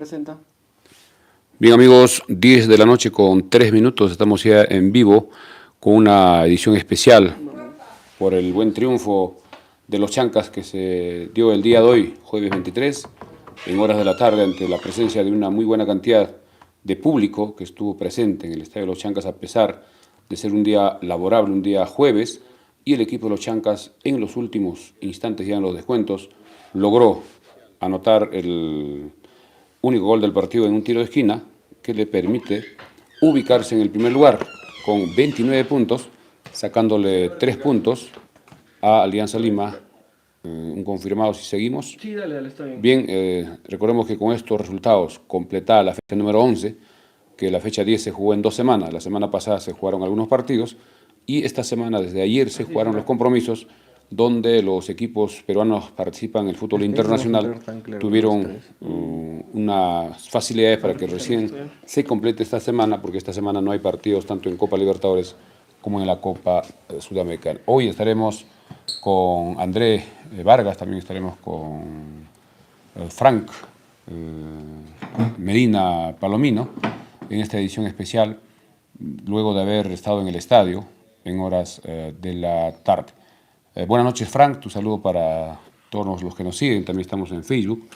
Presenta. Bien amigos, 10 de la noche con 3 minutos, estamos ya en vivo con una edición especial por el buen triunfo de los Chancas que se dio el día de hoy, jueves 23, en horas de la tarde, ante la presencia de una muy buena cantidad de público que estuvo presente en el Estadio de los Chancas a pesar de ser un día laborable, un día jueves, y el equipo de los Chancas en los últimos instantes, ya en los descuentos, logró anotar el único gol del partido en un tiro de esquina que le permite ubicarse en el primer lugar con 29 puntos, sacándole 3 puntos a Alianza Lima, un confirmado si seguimos. Sí, dale, está bien. Bien, recordemos que con estos resultados completada la fecha número 11, que la fecha 10 se jugó en 2 semanas, la semana pasada se jugaron algunos partidos y esta semana, desde ayer, se jugaron los compromisos donde los equipos peruanos participan en el fútbol internacional, tuvieron unas facilidades para que recién se complete esta semana, porque esta semana no hay partidos tanto en Copa Libertadores como en la Copa Sudamericana. Hoy estaremos con André Vargas, también estaremos con Frank Medina Palomino en esta edición especial, luego de haber estado en el estadio en horas de la tarde. Buenas noches, Frank, tu saludo para todos los que nos siguen, también estamos en Facebook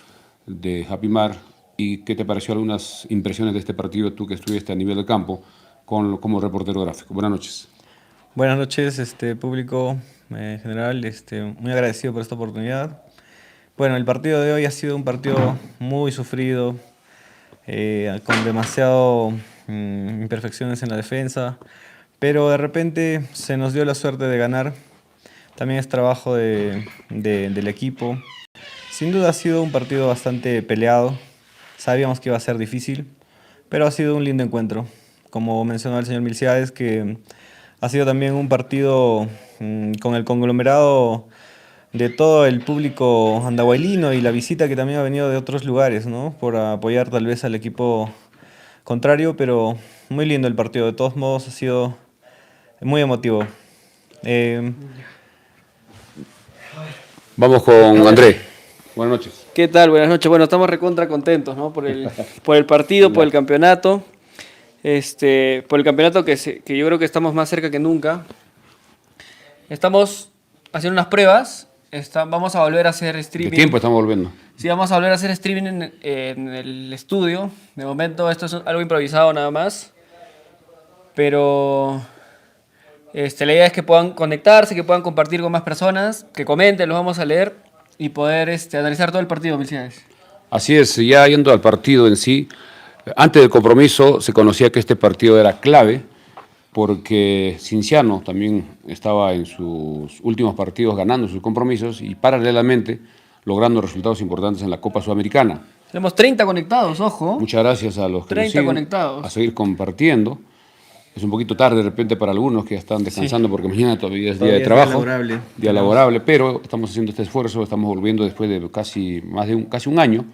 de Happy Mar. ¿Y qué te pareció algunas impresiones de este partido, tú que estuviste a nivel de campo como reportero gráfico? Buenas noches. Buenas noches, público en general, muy agradecido por esta oportunidad. Bueno, el partido de hoy ha sido un partido muy sufrido, con demasiado imperfecciones en la defensa, pero de repente se nos dio la suerte de ganar. También es trabajo del equipo. Sin duda ha sido un partido bastante peleado, sabíamos que iba a ser difícil, pero ha sido un lindo encuentro. Como mencionó el señor Milciades, que ha sido también un partido con el conglomerado de todo el público andahuaylino y la visita que también ha venido de otros lugares, ¿no? Por apoyar tal vez al equipo contrario, pero muy lindo el partido. De todos modos ha sido muy emotivo. Vamos con André. Buenas noches. ¿Qué tal? Buenas noches. Bueno, estamos recontra contentos, ¿no? Por el partido, por el campeonato. Por el campeonato que yo creo que estamos más cerca que nunca. Estamos haciendo unas pruebas. Vamos a volver a hacer streaming. ¿De tiempo estamos volviendo? Sí, vamos a volver a hacer streaming en el estudio. De momento esto es algo improvisado nada más. Pero la idea es que puedan conectarse, que puedan compartir con más personas, que comenten, los vamos a leer y poder analizar todo el partido, Milciades. Así es, ya yendo al partido en sí, antes del compromiso se conocía que este partido era clave porque Cienciano también estaba en sus últimos partidos ganando sus compromisos y paralelamente logrando resultados importantes en la Copa Sudamericana. Tenemos 30 conectados, ojo. Muchas gracias a los que nos siguen, conectados. a seguir compartiendo. Es un poquito tarde de repente para algunos que ya están descansando, sí, porque mañana todavía es día de trabajo, día laborable, pero estamos haciendo este esfuerzo, estamos volviendo después de casi un año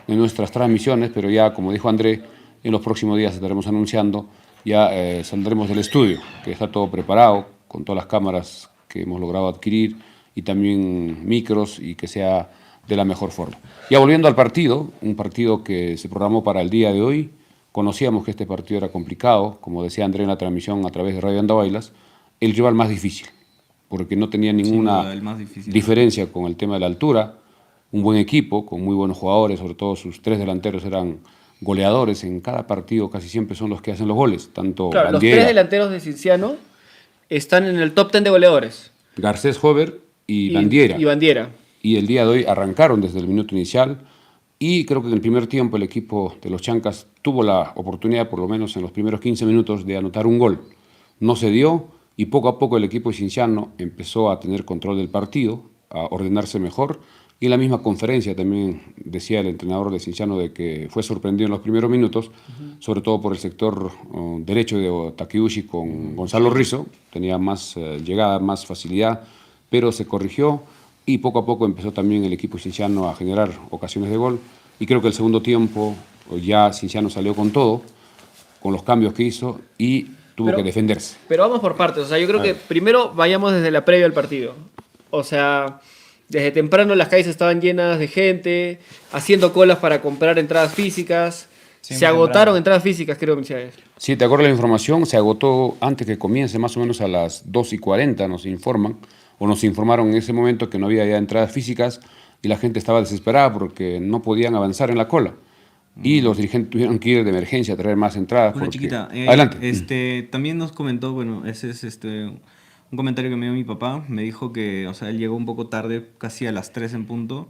de nuestras transmisiones, pero ya, como dijo André, en los próximos días estaremos anunciando, ya saldremos del estudio, que está todo preparado, con todas las cámaras que hemos logrado adquirir y también micros, y que sea de la mejor forma. Ya volviendo al partido, un partido que se programó para el día de hoy. Conocíamos que este partido era complicado, como decía André en la transmisión a través de Radio Andahuaylas, el rival más difícil, porque no tenía ninguna diferencia con el tema de la altura, un buen equipo, con muy buenos jugadores, sobre todo sus 3 delanteros eran goleadores en cada partido, casi siempre son los que hacen los goles, tanto claro, Bandiera, los 3 delanteros de Cienciano están en el top 10 de goleadores. Garcés Hover y Bandiera. Y el día de hoy arrancaron desde el minuto inicial. Y creo que en el primer tiempo el equipo de los Chancas tuvo la oportunidad, por lo menos en los primeros 15 minutos, de anotar un gol. No se dio y poco a poco el equipo de Cienciano empezó a tener control del partido, a ordenarse mejor. Y en la misma conferencia también decía el entrenador de Cienciano de que fue sorprendido en los primeros minutos, sobre todo por el sector derecho de Takeuchi con Gonzalo Rizzo. Tenía más llegada, más facilidad, pero se corrigió. Y poco a poco empezó también el equipo cienciano a generar ocasiones de gol. Y creo que el segundo tiempo ya Cienciano salió con todo, con los cambios que hizo y tuvo que defenderse. Pero vamos por partes. O sea, yo creo que primero vayamos desde la previa al partido. O sea, Desde temprano las calles estaban llenas de gente, haciendo colas para comprar entradas físicas. Sí, Se agotaron entradas físicas, creo, Michael. Sí, te acuerdas la información, se agotó antes que comience, más o menos a las 2:40 nos informan, o nos informaron en ese momento que no había ya entradas físicas y la gente estaba desesperada porque no podían avanzar en la cola. Y los dirigentes tuvieron que ir de emergencia a traer más entradas. Una porque... chiquita. Adelante. También nos comentó, bueno, ese es un comentario que me dio mi papá. Me dijo que, o sea, él llegó un poco tarde, casi a las 3 en punto.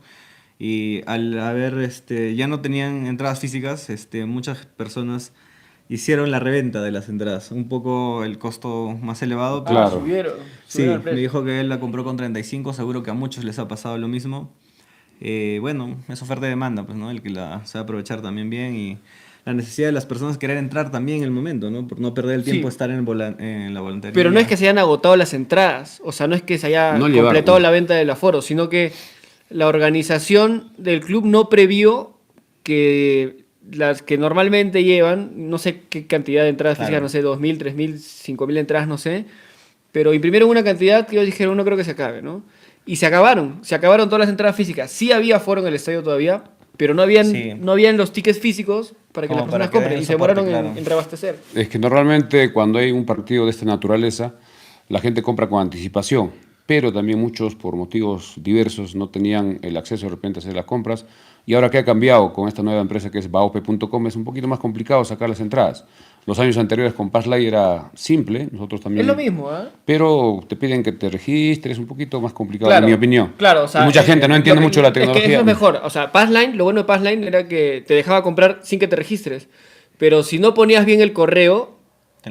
Y al haber, ya no tenían entradas físicas, muchas personas hicieron la reventa de las entradas. Un poco el costo más elevado. Pero Claro. sí, me dijo que él la compró con 35. Seguro que a muchos les ha pasado lo mismo. Bueno, es oferta y demanda, pues, ¿no? El que la sabe aprovechar también bien y la necesidad de las personas querer entrar también en el momento, ¿no? Por no perder el tiempo de estar en la voluntaria. Pero no es que se hayan agotado las entradas, o sea, no es que se haya completado la venta del aforo, sino que la organización del club no previó que las que normalmente llevan, no sé qué cantidad de entradas físicas, no sé, 2.000, 3.000, 5.000 entradas, no sé, pero imprimieron una cantidad que ellos dijeron, no creo que se acabe, ¿no? Y se acabaron todas las entradas físicas. Sí había aforo en el estadio todavía, pero no habían los tickets físicos para que las personas compren y se demoraron en reabastecer. Es que normalmente cuando hay un partido de esta naturaleza, la gente compra con anticipación, pero también muchos por motivos diversos no tenían el acceso de repente a hacer las compras. Y ahora que ha cambiado con esta nueva empresa que es baope.com, es un poquito más complicado sacar las entradas. Los años anteriores con Passlay era simple, nosotros también. Es lo mismo, ¿eh? Pero te piden que te registres, un poquito más complicado, en mi opinión. Claro, o sea, y mucha gente no entiende mucho la tecnología. Es que eso es mejor. O sea, Passline, lo bueno de Passline era que te dejaba comprar sin que te registres. Pero si no ponías bien el correo,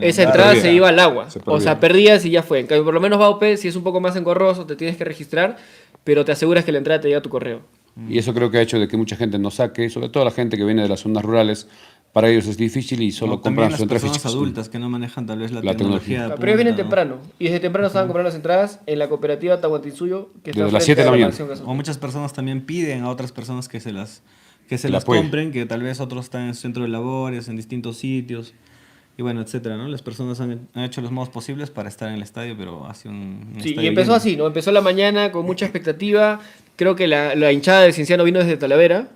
esa entrada se iba al agua. O sea, perdías y ya fue. En cambio, por lo menos Baope, si es un poco más engorroso, te tienes que registrar, pero te aseguras que la entrada te llega a tu correo. Y eso creo que ha hecho de que mucha gente no saque, sobre todo la gente que viene de las zonas rurales, para ellos es difícil y solo compran sus entradas físicas. Personas adultas que no manejan tal vez la tecnología. Pero ellos vienen temprano, y desde temprano estaban comprando las entradas en la cooperativa Tahuantinsuyo, que está desde las 7 de la mañana. O muchas personas también piden a otras personas que se las apoyen. compren, que tal vez otros están en su centro de labores, en distintos sitios, y bueno, etcétera, ¿no? Las personas han hecho los modos posibles para estar en el estadio, pero hace un sí, estadio y empezó lleno. así, ¿no? Empezó la mañana con mucha expectativa. Creo que la hinchada de Cienciano vino desde Talavera.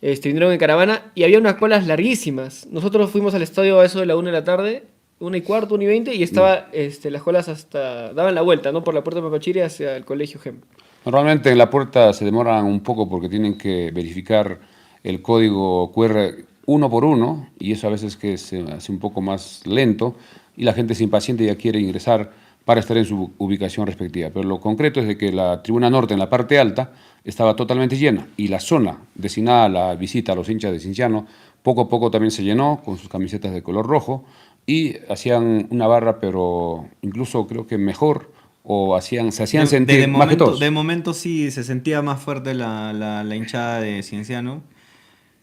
Vinieron en caravana y había unas colas larguísimas. Nosotros fuimos al estadio a eso de la 1 de la tarde, 1:15, 1:20, y estaba las colas hasta daban la vuelta, ¿no? Por la puerta de Papachiri hacia el colegio GEM. Normalmente en la puerta se demoran un poco porque tienen que verificar el código QR uno por uno y eso a veces que se hace un poco más lento y la gente es impaciente y ya quiere ingresar para estar en su ubicación respectiva. Pero lo concreto es de que la tribuna norte en la parte alta estaba totalmente llena y la zona destinada a la visita a los hinchas de Cienciano poco a poco también se llenó con sus camisetas de color rojo y hacían una barra, pero incluso creo que mejor o se hacían sentir más que todos. De momento sí se sentía más fuerte la hinchada de Cienciano,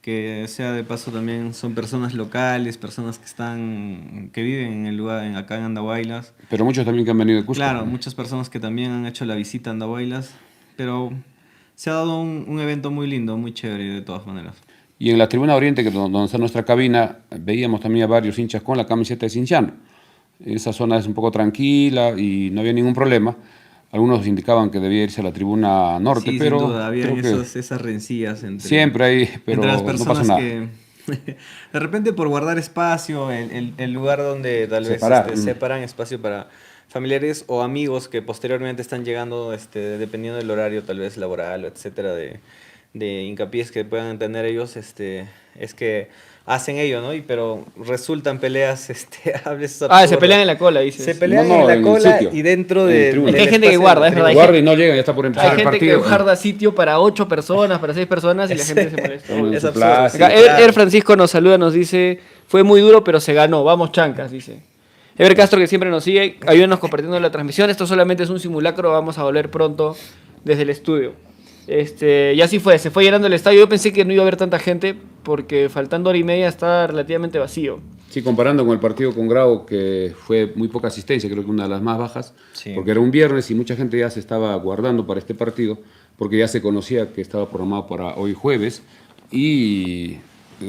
que sea de paso también son personas locales, personas que viven en el lugar, acá en Andahuaylas. Pero muchos también que han venido de Cusco. Claro, muchas personas que también han hecho la visita a Andahuaylas, pero se ha dado un evento muy lindo, muy chévere de todas maneras. Y en la tribuna oriente, que donde está nuestra cabina, veíamos también a varios hinchas con la camiseta de Cienciano. Esa zona es un poco tranquila y no había ningún problema. Algunos indicaban que debía irse a la tribuna norte, sí, pero sin duda, había esas rencillas siempre hay, pero entre las personas, no pasa nada. Que de repente por guardar espacio, el lugar donde tal vez separan espacio para familiares o amigos que posteriormente están llegando, dependiendo del horario tal vez laboral, etcétera, de hincapiés que puedan tener ellos, es que hacen ello, ¿no? Pero resultan peleas, se pelean en la cola, dices. Se pelean en la cola y dentro de... Es que hay gente que guarda, es verdad. Guarda y no llega, ya está por empezar el partido. Hay gente que guarda sitio para 8 personas, para 6 personas y la gente se molesta. Es absurdo. Ever Francisco nos saluda, nos dice, fue muy duro pero se ganó, vamos chancas, dice. Ever Castro, que siempre nos sigue, ayúdenos compartiendo la transmisión. Esto solamente es un simulacro, vamos a volver pronto desde el estudio. Y así fue, se fue llenando el estadio. Yo pensé que no iba a haber tanta gente porque faltando hora y media está relativamente vacío. Sí, comparando con el partido con Grau, que fue muy poca asistencia, creo que una de las más bajas, sí, porque era un viernes y mucha gente ya se estaba guardando para este partido, porque ya se conocía que estaba programado para hoy jueves, y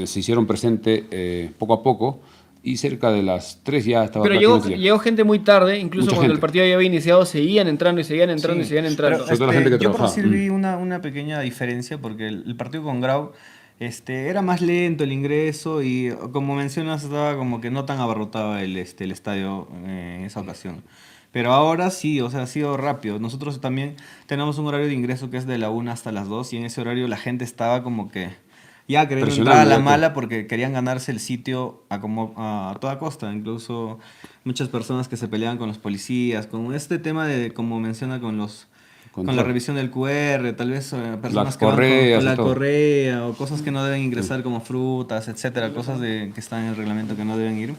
se hicieron presente poco a poco. y cerca de las 3 ya estaba Pero llegó gente muy tarde, incluso Mucha cuando gente. el partido ya había iniciado, seguían entrando y seguían entrando y seguían entrando. Sobre todo la gente que yo trabajaba. percibí una pequeña diferencia porque el partido con Grau era más lento el ingreso y como mencionas estaba como que no tan abarrotado el estadio en esa ocasión. Pero ahora sí, o sea, ha sido rápido. Nosotros también tenemos un horario de ingreso que es de la 1 hasta las 2 y en ese horario la gente estaba como que ya queriendo entrar a la mala porque querían ganarse el sitio a toda costa. Incluso muchas personas que se peleaban con los policías, con este tema de, como menciona, con la revisión del QR, tal vez personas que van con la correa o cosas que no deben ingresar como frutas, etcétera, cosas que están en el reglamento que no deben ir,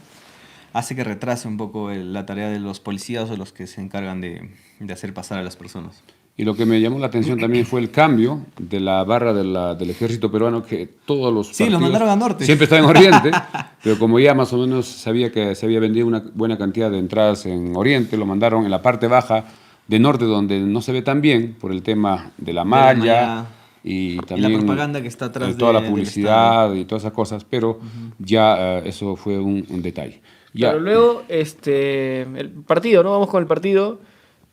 hace que retrase un poco la tarea de los policías o los que se encargan de hacer pasar a las personas. Y lo que me llamó la atención también fue el cambio de la barra del ejército peruano, que todos los partidos los mandaron a norte. Siempre estaba en Oriente, pero como ya más o menos sabía que se había vendido una buena cantidad de entradas en Oriente, lo mandaron en la parte baja de norte, donde no se ve tan bien por el tema de la malla y también la propaganda que está atrás de toda la publicidad y todas esas cosas, pero ya eso fue un detalle. Ya. Pero luego, el partido, ¿no? Vamos con el partido.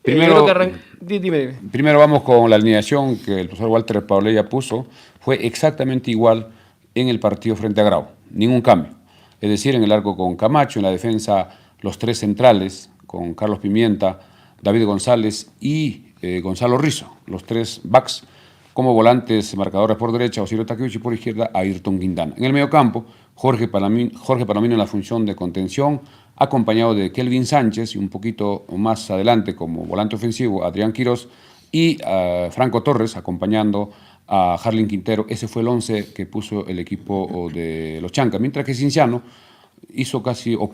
Primero, dime. Primero vamos con la alineación que el profesor Walter Paulella puso. Fue exactamente igual en el partido frente a Grau. Ningún cambio. Es decir, en el arco con Camacho, en la defensa los 3 centrales, con Carlos Pimienta, David González y Gonzalo Rizzo, los 3 backs, como volantes marcadores por derecha, Osirio Takeuchi, por izquierda, Ayrton Quintana. En el mediocampo, Jorge Palomino en la función de contención, acompañado de Kelvin Sánchez y un poquito más adelante como volante ofensivo Adrián Quirós y Franco Torres acompañando a Harlin Quintero. Ese fue el 11 que puso el equipo de los Chancas, mientras que Cienciano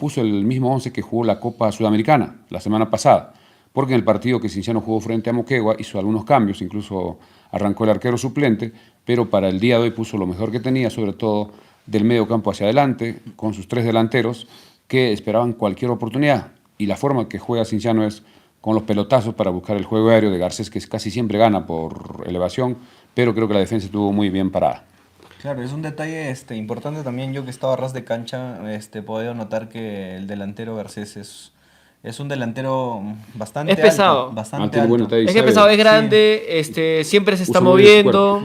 puso el mismo 11 que jugó la Copa Sudamericana la semana pasada, porque en el partido que Cienciano jugó frente a Moquegua hizo algunos cambios, incluso arrancó el arquero suplente, pero para el día de hoy puso lo mejor que tenía, sobre todo del medio campo hacia adelante, con sus 3 delanteros que esperaban cualquier oportunidad. Y la forma que juega Cienciano es con los pelotazos para buscar el juego aéreo de Garcés, que casi siempre gana por elevación, pero creo que la defensa estuvo muy bien parada. Claro, es un detalle importante también. Yo que estaba a ras de cancha, he podido notar que el delantero Garcés es un delantero bastante alto. Es pesado. Bastante alto. Es que es pesado, es grande, siempre se está moviendo.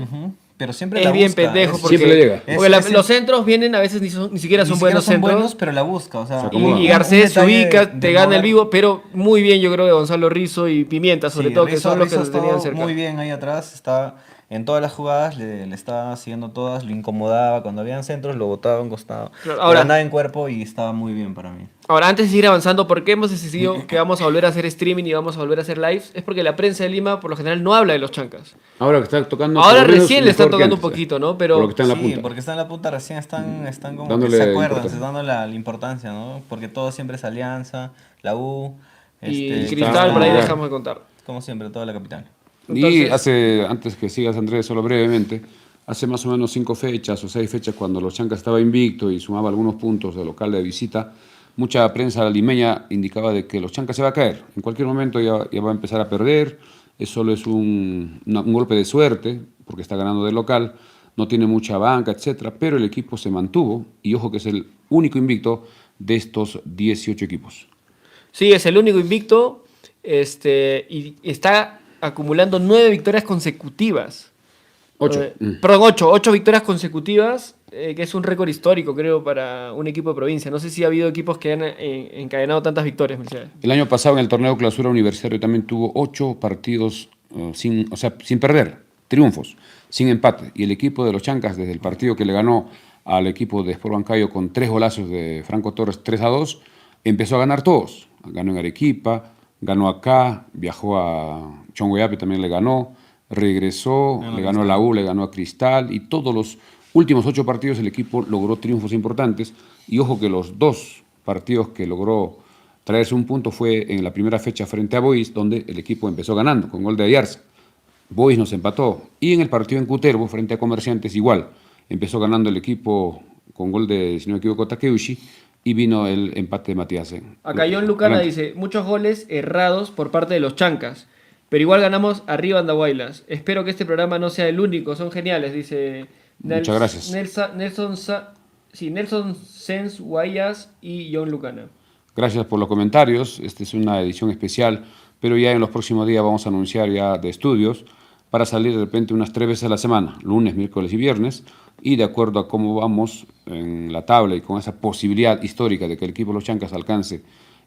Pero siempre es bien pendejo porque, siempre llega. Porque los centros vienen, a veces ni siquiera son buenos centros. Pero la busca, o sea, y Garcés se ubica, te gana el vivo, pero muy bien yo creo que Gonzalo Rizzo y Pimienta, sobre todo, que son los que se tenían cerca. Muy bien ahí atrás, está en todas las jugadas, le estaba siguiendo todas, lo incomodaba, cuando habían centros lo botaba a un costado. Ahora andaba en cuerpo y estaba muy bien para mí. Ahora, antes de seguir avanzando, ¿por qué hemos decidido que vamos a volver a hacer streaming y vamos a volver a hacer lives? Es porque la prensa de Lima, por lo general, no habla de los Chancas. Ahora que están tocando... Ahora recién le están tocando un poquito, ¿no? Pero... Porque está en la punta. Sí, porque está en la punta, recién están como dándole que se acuerdan, se dando la importancia, ¿no? Porque todo siempre es Alianza, la U... y el Cristal, por ahí dejamos de contar. Como siempre, toda la capital. Entonces, y antes que sigas, Andrés, solo brevemente, hace más o menos 5 fechas o 6 fechas, cuando los Chancas estaba invicto y sumaba algunos puntos de local de visita, mucha prensa limeña indicaba de que los Chancas se va a caer. En cualquier momento ya va a empezar a perder, solo es un golpe de suerte, porque está ganando de local, no tiene mucha banca, etcétera, pero el equipo se mantuvo, y ojo que es el único invicto de estos 18 equipos. Sí, es el único invicto, y está acumulando 9 victorias consecutivas. 8. Perdón, 8 victorias consecutivas, que es un récord histórico, creo, para un equipo de provincia. No sé si ha habido equipos que han encadenado tantas victorias, Mercedes. El año pasado en el torneo Clausura Universitario también tuvo 8 partidos sin perder, triunfos, sin empate. Y el equipo de los Chancas, desde el partido que le ganó al equipo de Sport Huancayo con 3 golazos de Franco Torres, 3-2, empezó a ganar todos. Ganó en Arequipa, ganó acá, viajó a Chongoyape, también le ganó, regresó, le ganó a la U, le ganó a Cristal, y todos los últimos 8 partidos el equipo logró triunfos importantes. Y ojo que los 2 partidos que logró traerse un punto fue en la primera fecha frente a Boys, donde el equipo empezó ganando con gol de Ayarza. Boys nos empató, y en el partido en Cutervo frente a Comerciantes igual, empezó ganando el equipo con gol de, si no me equivoco, Takeuchi, y vino el empate de Matías. Acá John Lucana dice, muchos goles errados por parte de los Chancas, pero igual ganamos arriba Andahuaylas. Espero que este programa no sea el único, son geniales, dice Muchas gracias. Sí, Nelson Sens Guayas y John Lucana. Gracias por los comentarios. Esta es una edición especial, pero ya en los próximos días vamos a anunciar ya de estudios para salir de repente unas 3 veces a la semana, lunes, miércoles y viernes, y de acuerdo a cómo vamos en la tabla y con esa posibilidad histórica de que el equipo de los Chancas alcance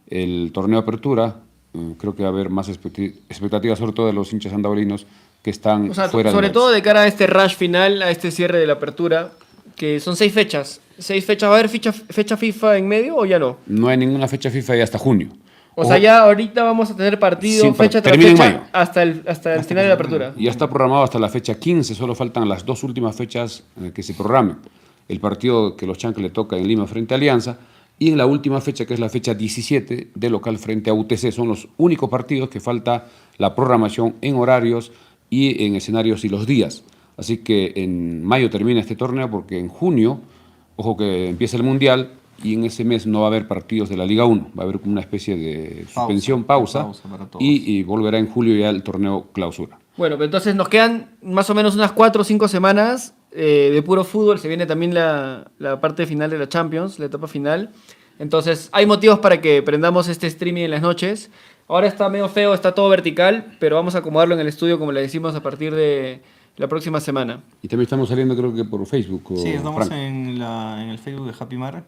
el torneo de apertura, creo que va a haber más expectativas, sobre todo de los hinchas andavalinos que están fuera sobre todo de cara a este rush final, a este cierre de la apertura, que son 6 fechas. 6 fechas. ¿Va a haber fecha FIFA en medio o ya no? No hay ninguna fecha FIFA y hasta junio. O sea, ya ahorita vamos a tener partido, Sí, fecha tras termina en fecha, mayo. hasta el final de la apertura. Ya está programado hasta la fecha 15, solo faltan las 2 últimas fechas que se programen. El partido que los Chancas le toca en Lima frente a Alianza y en la última fecha, que es la fecha 17, de local frente a UTC. Son los únicos partidos que falta la programación en horarios y en escenarios y los días. Así que en mayo termina este torneo porque en junio, ojo que empieza el Mundial, y en ese mes no va a haber partidos de la Liga 1, va a haber una especie de suspensión, pausa para todos. y volverá en julio ya el torneo clausura. Bueno, pero entonces nos quedan más o menos unas 4 o 5 semanas de puro fútbol. Se viene también la parte final de la Champions, la etapa final. Entonces hay motivos para que prendamos este streaming en las noches. Ahora está medio feo, está todo vertical, pero vamos a acomodarlo en el estudio como le decimos a partir de la próxima semana. Y también estamos saliendo creo que por Facebook. Sí, estamos Frank. en el Facebook de Happy Mar.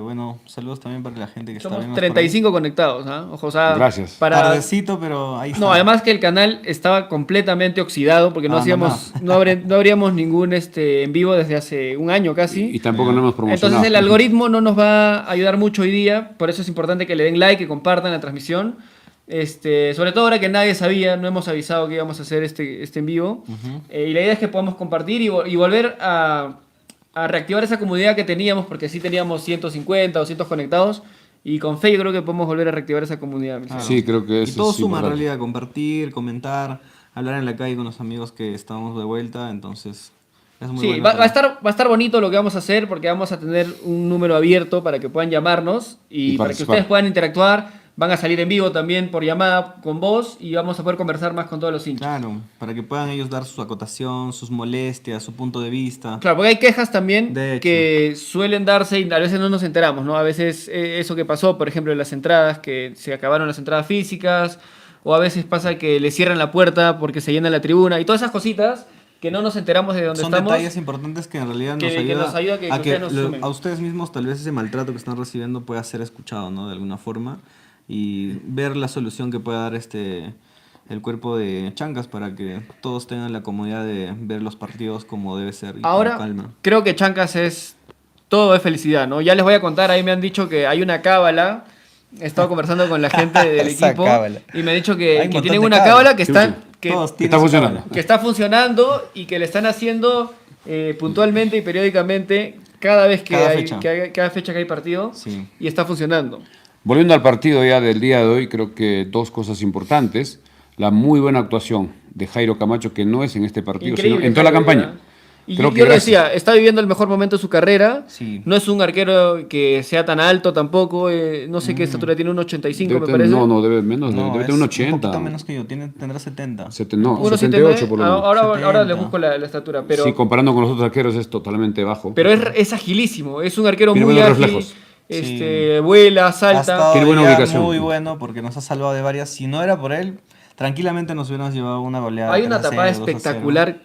Bueno, saludos también para la gente que está Somos viendo. 35 conectados, ¿ah? Ojo, o sea, Gracias. Tardecito, pero ahí está. No, además que el canal estaba completamente oxidado porque no hacíamos, no abríamos ningún en vivo desde hace un año casi. Y tampoco no hemos promocionado. Entonces el algoritmo no nos va a ayudar mucho hoy día, por eso es importante que le den like, que compartan la transmisión. Sobre todo ahora que nadie sabía, no hemos avisado que íbamos a hacer este en vivo. Y la idea es que podamos compartir y volver a reactivar esa comunidad que teníamos, porque sí teníamos 150, 200 conectados, y con fe yo creo que podemos volver a reactivar esa comunidad. Sí, creo que Y eso todo es suma en importante. realidad, compartir, comentar, hablar en la calle con los amigos que estamos de vuelta, entonces es muy Sí, bueno. va a estar bonito lo que vamos a hacer, porque vamos a tener un número abierto para que puedan llamarnos y para que participar. ustedes puedan interactuar. Van a salir en vivo también por llamada con vos y vamos a poder conversar más con todos los hinchas. Claro, para que puedan ellos dar su acotación, sus molestias, su punto de vista. Claro, porque hay quejas también De hecho. que suelen darse y a veces no nos enteramos, ¿no? A veces eso que pasó, por ejemplo, en las entradas, que se acabaron las entradas físicas, o a veces pasa que le cierran la puerta porque se llena la tribuna, y todas esas cositas que no nos enteramos de dónde Son estamos. detalles importantes que en realidad que nos ayuda a que ustedes nos sumen. a ustedes mismos tal vez ese maltrato que están recibiendo pueda ser escuchado, ¿no? De alguna forma y ver la solución que pueda dar el cuerpo de Chancas para que todos tengan la comodidad de ver los partidos como debe ser y Ahora, con calma. creo que Chancas es todo de felicidad, ¿no? Ya les voy a contar, ahí me han dicho que hay una cábala. He estado conversando con la gente del Esa equipo cábala. y me han dicho Hay que un montón tienen de una cábalas. cábala que Sí, están... sí. Que, Todos tienen está su funcionando. cábala. que está funcionando y que le están haciendo puntualmente y periódicamente cada vez que Cada hay fecha. cada fecha que hay partido Sí. y está funcionando. Volviendo al partido ya del día de hoy, creo que 2 cosas importantes. La muy buena actuación de Jairo Camacho, que no es en este partido, sino en toda la Jairo, campaña. ¿verdad? Y Creo yo que lo gracias. decía, está viviendo el mejor momento de su carrera. Sí. No es un arquero que sea tan alto tampoco. No sé qué estatura tiene, un 85 Debe me tener- parece. No, debe menos, No, debe es tener un 80. un poquito menos que yo, tendrá 70. No, 1,79. 78 por lo menos. Ahora 70. les busco la estatura. Pero, Sí, comparando con los otros arqueros es totalmente bajo. pero es agilísimo. Es un arquero Tiene muy buenos ágil. reflejos. Vuela, Ha salta. estado Tiene buena ya ubicación. muy bueno porque nos ha salvado de varias. Si no era por él, tranquilamente nos hubiéramos llevado una goleada. Hay una 3-0, tapada 2-0. espectacular.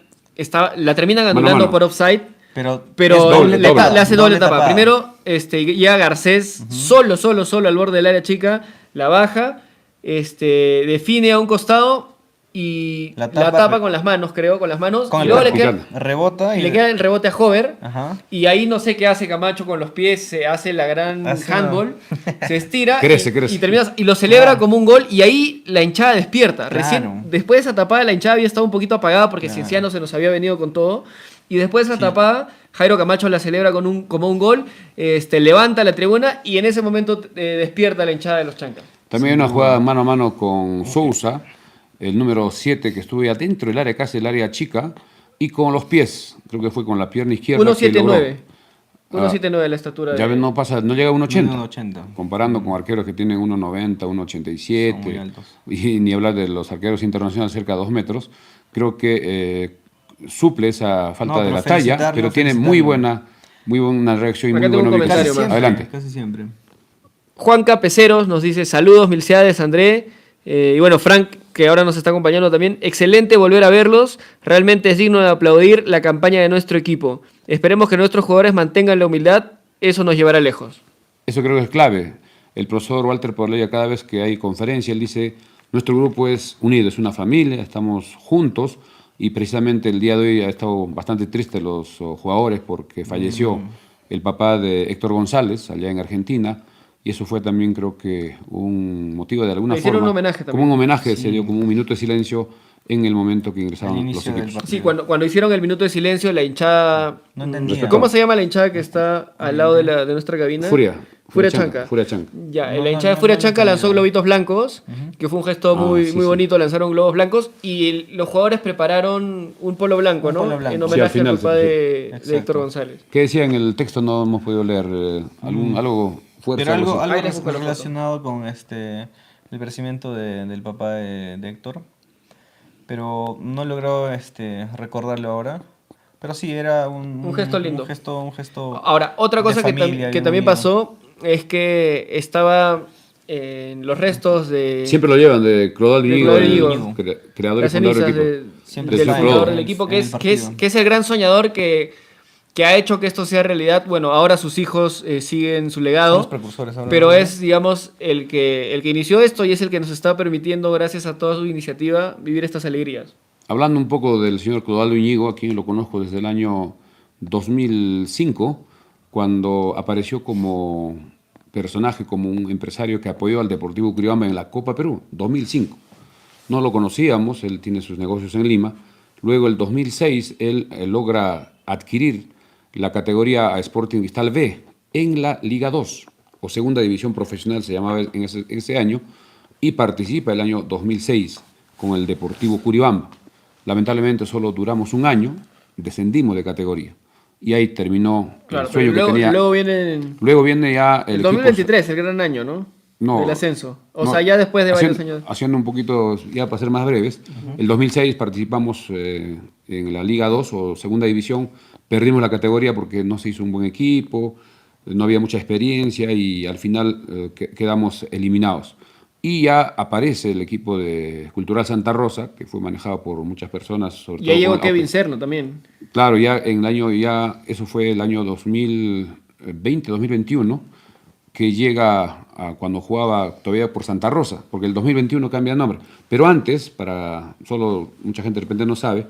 La terminan Mano a anulando mano. por offside. Pero Pero es doble le tapada, le hace doble tapa. tapada. Primero llega Garcés solo al borde del área chica, la baja, define a un costado y La la tapa, tapa con las manos, creo, con las manos. Con Y el luego le brazo. queda, rebota y le queda el rebote a Hover. Ajá. Y ahí no sé qué hace Camacho con los pies, se hace la gran Hace handball, se estira Crece. y lo celebra Claro. como un gol y ahí la hinchada despierta. Claro. Recién, después de esa tapada la hinchada había estado un poquito apagada porque Claro. Cienciano se nos había venido con todo. Y después de esa tapada, Jairo Camacho la celebra como un gol, levanta la tribuna y en ese momento despierta la hinchada de los Chancas. También hay una jugada mano a mano con Sousa, el número 7, que estuvo ya dentro del área, casi el área chica, y con los pies, creo que fue con la pierna izquierda. 1.79. Ah, 1.79 la estatura. Ya ves, no llega a 1.80. 1.80. Comparando con arqueros que tienen 1.90, Son muy 1.87, altos. y ni hablar de los arqueros internacionales cerca de 2 metros, creo que suple esa falta No, de pero la talla, pero tiene muy felicitarlo. buena Muy buena reacción y Acá muy tengo un buena comentario ubicación. más. Adelante. Casi siempre. Juan Capeceros nos dice saludos, Milciades, André. Y bueno, Frank, que ahora nos está acompañando también. Excelente volver a verlos. Realmente es digno de aplaudir la campaña de nuestro equipo. Esperemos que nuestros jugadores mantengan la humildad. Eso nos llevará lejos. Eso creo que es clave. El profesor Walter Porleya, cada vez que hay conferencia, él dice, nuestro grupo es unido, es una familia, estamos juntos, y precisamente el día de hoy ha estado bastante triste los jugadores porque falleció el papá de Héctor González, allá en Argentina, y eso fue también, creo que, un motivo de alguna Le hicieron forma. un homenaje también. Como un homenaje, se dio como un minuto de silencio en el momento que ingresaron Al los inicio del equipos. partido. Sí, cuando hicieron el minuto de silencio, la hinchada... No entendía. ¿Cómo se llama la hinchada que está al lado de nuestra cabina? Furia. Furia Chanca. Furia Chanca. Ya, No, la hinchada de no Furia lo Chanca entendía. lanzó globitos blancos, que fue un gesto muy sí, bonito, lanzaron globos blancos, y los jugadores prepararon un polo blanco, Un ¿no? polo blanco. En Sí, homenaje al final al papá se de Exacto. Héctor González. ¿Qué decía en el texto? No hemos podido leer. Algo fuerte. Pero algo, Ahí les busco la foto. relacionado con el perecimiento del papá de Héctor. Pero no logró recordarlo ahora. Pero sí, era Un gesto lindo. Un gesto Ahora, otra cosa de que, familia, que bien también unido. pasó es que estaba en los restos de Siempre lo llevan de Clodoaldo De Íñigo, Clodoaldo el Íñigo. creador y las fundador cenizas del equipo. Siempre del está fundador en del equipo, el que es partido. el gran soñador que ha hecho que esto sea realidad. Bueno, ahora sus hijos siguen su Son legado, los precursores ahora, pero ¿no? es, digamos, el que inició esto y es el que nos está permitiendo, gracias a toda su iniciativa, vivir estas alegrías. Hablando un poco del señor Clodoaldo Íñigo, a quien lo conozco desde el año 2005, cuando apareció como personaje, como un empresario que apoyó al Deportivo Curiobamba en la Copa Perú, 2005. No lo conocíamos, él tiene sus negocios en Lima. Luego, el 2006, él logra adquirir la categoría a Sporting Cristal B en la Liga 2, o Segunda División Profesional se llamaba en ese año, y participa el año 2006 con el Deportivo Curiobamba. Lamentablemente solo duramos un año, descendimos de categoría, y ahí terminó Claro, el sueño pero que tenía. luego Luego viene ya el el 2023, el gran año, ¿no? No, Del ascenso. O no, sea, ya después de varios haciendo, años. Haciendo un poquito, ya para ser más breves, el 2006 participamos en la Liga 2 o Segunda División, perdimos la categoría porque no se hizo un buen equipo, no había mucha experiencia y al final quedamos eliminados. Y ya aparece el equipo de Cultural Santa Rosa, que fue manejado por muchas personas. Sobre Y ahí todo llegó con Kevin Aupe. Cerno también. Claro, ya en el año, eso fue el año 2020, 2021, que llega cuando jugaba todavía por Santa Rosa, porque el 2021 cambia de nombre. Pero antes, solo mucha gente de repente no sabe,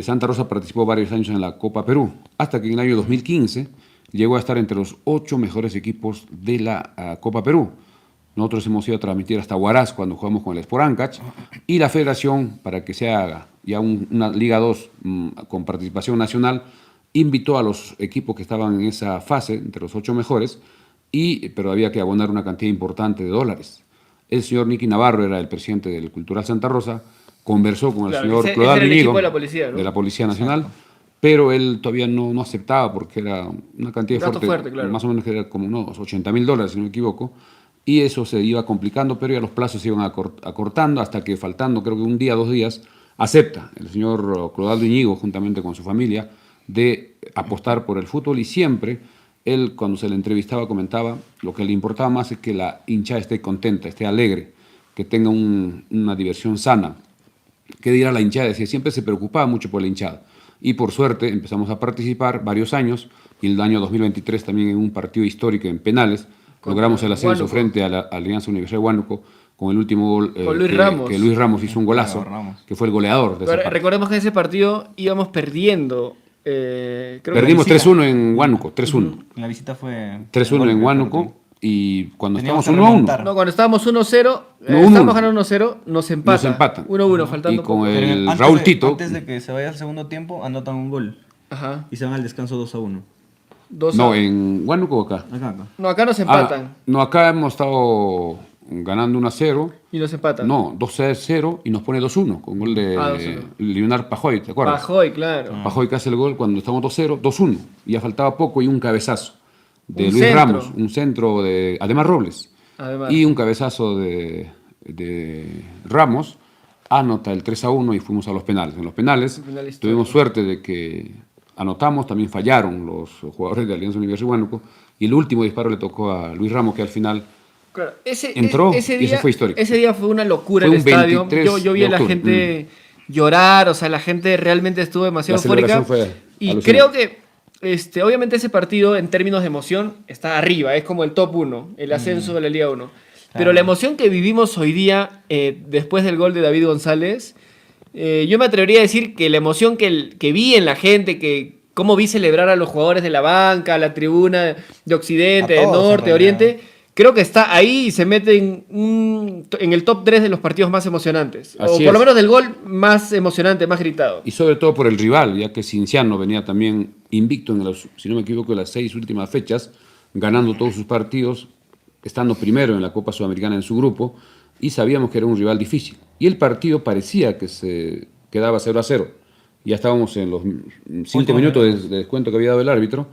Santa Rosa participó varios años en la Copa Perú, hasta que en el año 2015 llegó a estar entre los 8 mejores equipos de la Copa Perú. Nosotros hemos ido a transmitir hasta Huaraz cuando jugamos con el Sport Ancash, y la federación, para que se haga ya una Liga 2 con participación nacional, invitó a los equipos que estaban en esa fase, entre los 8 mejores, pero había que abonar una cantidad importante de dólares. El señor Nicky Navarro era el presidente del Cultural Santa Rosa, conversó con el Claro, señor ese Clodoaldo era el Íñigo, equipo de la policía, ¿no? de la Policía Nacional, pero él todavía no aceptaba porque era una cantidad Un dato fuerte, claro. más o menos que era como unos $80,000, si no me equivoco, y eso se iba complicando, pero ya los plazos se iban acortando hasta que, faltando creo que un día, 2 días, acepta el señor Clodoaldo Íñigo, juntamente con su familia, de apostar por el fútbol, y siempre él, cuando se le entrevistaba, comentaba lo que le importaba más es que la hinchada esté contenta, esté alegre, que tenga una diversión sana. ¿Qué dirá la hinchada? Decía, siempre se preocupaba mucho por la hinchada. Y por suerte empezamos a participar varios años, y el año 2023 también en un partido histórico en penales, logramos el ascenso Huánuco. frente a la Alianza Universidad de Huánuco, con el último gol Con Luis Ramos. que Luis Ramos hizo un golazo, Claro, Ramos. que fue el goleador de esa parte. Recordemos que en ese partido íbamos perdiendo. Creo que Perdimos la visita. 3-1 en Huánuco, 3-1. En la visita fue 3-1 en gol, Huánuco, y cuando Teníamos estábamos que 1-1, remontar. No, cuando estábamos 1-0, No, 1-1. estábamos ganando 1-0, nos empatan. 1-1, faltando Y un con poco. el- Pero Raúl Tito. Antes de que se vaya al segundo tiempo, anotan un gol. Ajá. Y se van al descanso 2-1. 2-1. No, en Huánuco o acá. Acá. No, acá nos empatan. No, acá hemos estado ganando 1-0. Y nos empatan. No, 2-0 y nos pone 2-1 con gol de 2-1. Leonard Pajoy, ¿te acuerdas? Pajoy, claro. Pajoy que hace el gol cuando estamos 2-0, 2-1. Y ya faltaba poco, y un cabezazo de Un Luis centro. Ramos, un centro de Ademar Robles. Además. Y un cabezazo de Ramos, anota el 3-1 y fuimos a los penales. En los penales Penal histórico. tuvimos suerte de que anotamos, también fallaron los jugadores de Alianza Universidad de Huánuco, y el último disparo le tocó a Luis Ramos, que al final Claro, entró ese y día, ese fue histórico. Ese día fue una locura Fue el un estadio. 23 Yo vi a la de octubre. gente llorar, o sea, la gente realmente estuvo demasiado La celebración eufórica. fue Y alucinante. creo que obviamente ese partido en términos de emoción está arriba, es como el top 1, el ascenso de la Liga 1. Pero la emoción que vivimos hoy día, después del gol de David González, yo me atrevería a decir que la emoción que vi en la gente, que cómo vi celebrar a los jugadores de la banca, la tribuna de Occidente, de A todos, Norte, en realidad. Oriente, creo que está ahí y se mete en el top 3 de los partidos más emocionantes. Así o por lo es. menos del gol más emocionante, más gritado. Y sobre todo por el rival, ya que Cienciano venía también invicto en si no me equivoco, en las 6 últimas fechas, ganando todos sus partidos, estando primero en la Copa Sudamericana en su grupo, y sabíamos que era un rival difícil. Y el partido parecía que se quedaba 0-0. Ya estábamos en los 5 minutos de descuento que había dado el árbitro,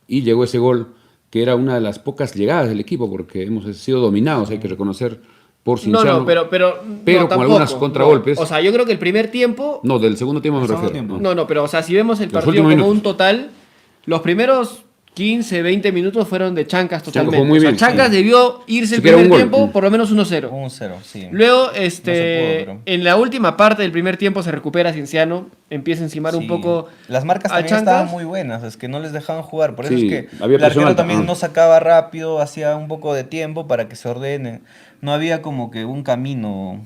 y llegó ese gol, que era una de las pocas llegadas del equipo, porque hemos sido dominados, hay que reconocer, por Cienciano. Pero Pero no, con algunos tampoco, contragolpes. no. O sea, yo creo que el primer tiempo. No, del segundo tiempo me segundo refiero. tiempo. No, pero o sea, si vemos el Los partido últimos como minutos. un total, los primeros 15, 20 minutos fueron de Chancas totalmente. jugó muy O sea, bien, Chancas sí. debió irse el Siquiera primer un gol. tiempo por lo menos 1-0. 1-0, sí. Luego, No se pudo, pero- en la última parte del primer tiempo se recupera Cienciano, empieza a encimar un Sí. poco Las marcas a también Chancas. estaban muy buenas, es que no les dejaban jugar. Por eso Sí, es que había el presión arquero alta, también ¿no? no sacaba rápido, hacía un poco de tiempo para que se ordenen. No había como que un camino.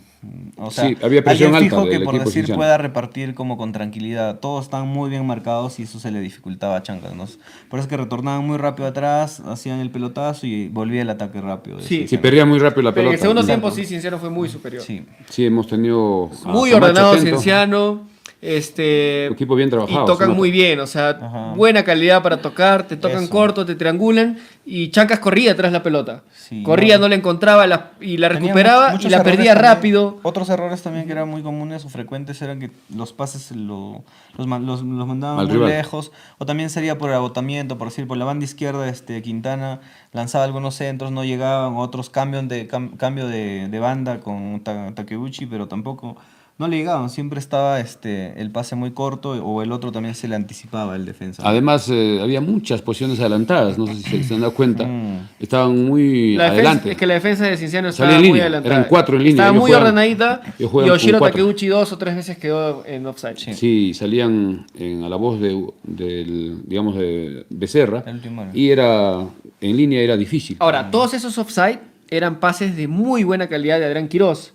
O sea, Sí, había presión alguien alta fijo que del por equipo decir cienciano. pueda repartir como con tranquilidad. Todos están muy bien marcados y eso se le dificultaba a Chancas, ¿no? Por eso es que retornaban muy rápido atrás, hacían el pelotazo y volvía el ataque rápido. de Sí. Sí, Cienciano. perdía muy rápido la Pero en pelota. el segundo Exacto. tiempo sí, Cienciano fue muy superior. Sí. Sí, hemos tenido a Muy Camacho ordenado atento. Cienciano. Equipo bien trabajado, Y se tocan nota. muy bien, o sea, Ajá. buena calidad para tocar, te tocan Eso. corto, te triangulan y Chancas corría tras la pelota. Sí, Corría, no. no la encontraba y la Tenía recuperaba muchos y la errores perdía también. rápido. Otros errores también que eran muy comunes o frecuentes eran que los pases los mandaban Al muy rival. lejos, o también sería por agotamiento, por decir, por la banda izquierda Quintana lanzaba algunos centros, no llegaban, otros cambio de banda con Takeuchi, pero tampoco no le llegaban, siempre estaba el pase muy corto o el otro también se le anticipaba el defensa. Además, había muchas posiciones adelantadas, no sé si se han dado cuenta. Estaban muy La defensa, adelante. es que la defensa de Cienciano Salía estaba en muy línea, adelantada. eran 4 en línea, Estaba ellos muy juegan- ordenadita ellos y juegan con Oshiro 4. Takeuchi 2 o 3 veces quedó en offside. Sí, salían a la voz digamos, de Becerra, El último año. y en línea era difícil. Ahora, todos esos offside eran pases de muy buena calidad de Adrián Quirós.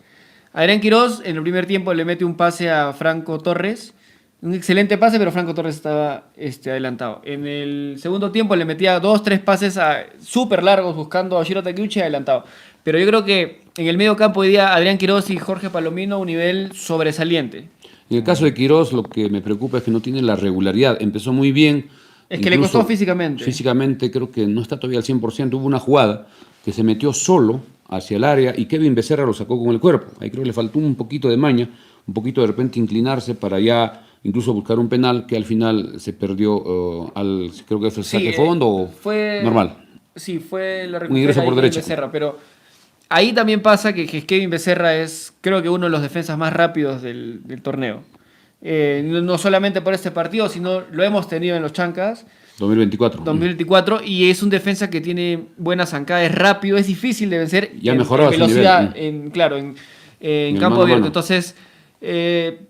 Adrián Quirós en el primer tiempo le mete un pase a Franco Torres, un excelente pase, pero Franco Torres estaba adelantado. En el segundo tiempo le metía 2-3 pases súper largos buscando a Oshiro Takeuchi adelantado. Pero yo creo que en el medio campo hoy día Adrián Quirós y Jorge Palomino a un nivel sobresaliente. En el caso de Quirós, lo que me preocupa es que no tiene la regularidad. Empezó muy bien. Es que le incluso costó físicamente. Físicamente creo que no está todavía al 100%. Hubo una jugada que se metió solo hacia el área y Kevin Becerra lo sacó con el cuerpo. Ahí creo que le faltó un poquito de maña, un poquito de repente inclinarse para ya incluso buscar un penal que al final se perdió creo que fue saque de fondo o fue normal. Sí, fue la Un ingreso recupera por ahí derecha. Becerra, pero ahí también pasa que Kevin Becerra es, creo que uno de los defensas más rápidos del torneo. No solamente por este partido, sino lo hemos tenido en los Chancas 2024. 2024 y es un defensa que tiene buenas zancadas, es rápido, es difícil de vencer Y ha en mejorado su velocidad, nivel. en el campo mano a abierto. mano. Entonces,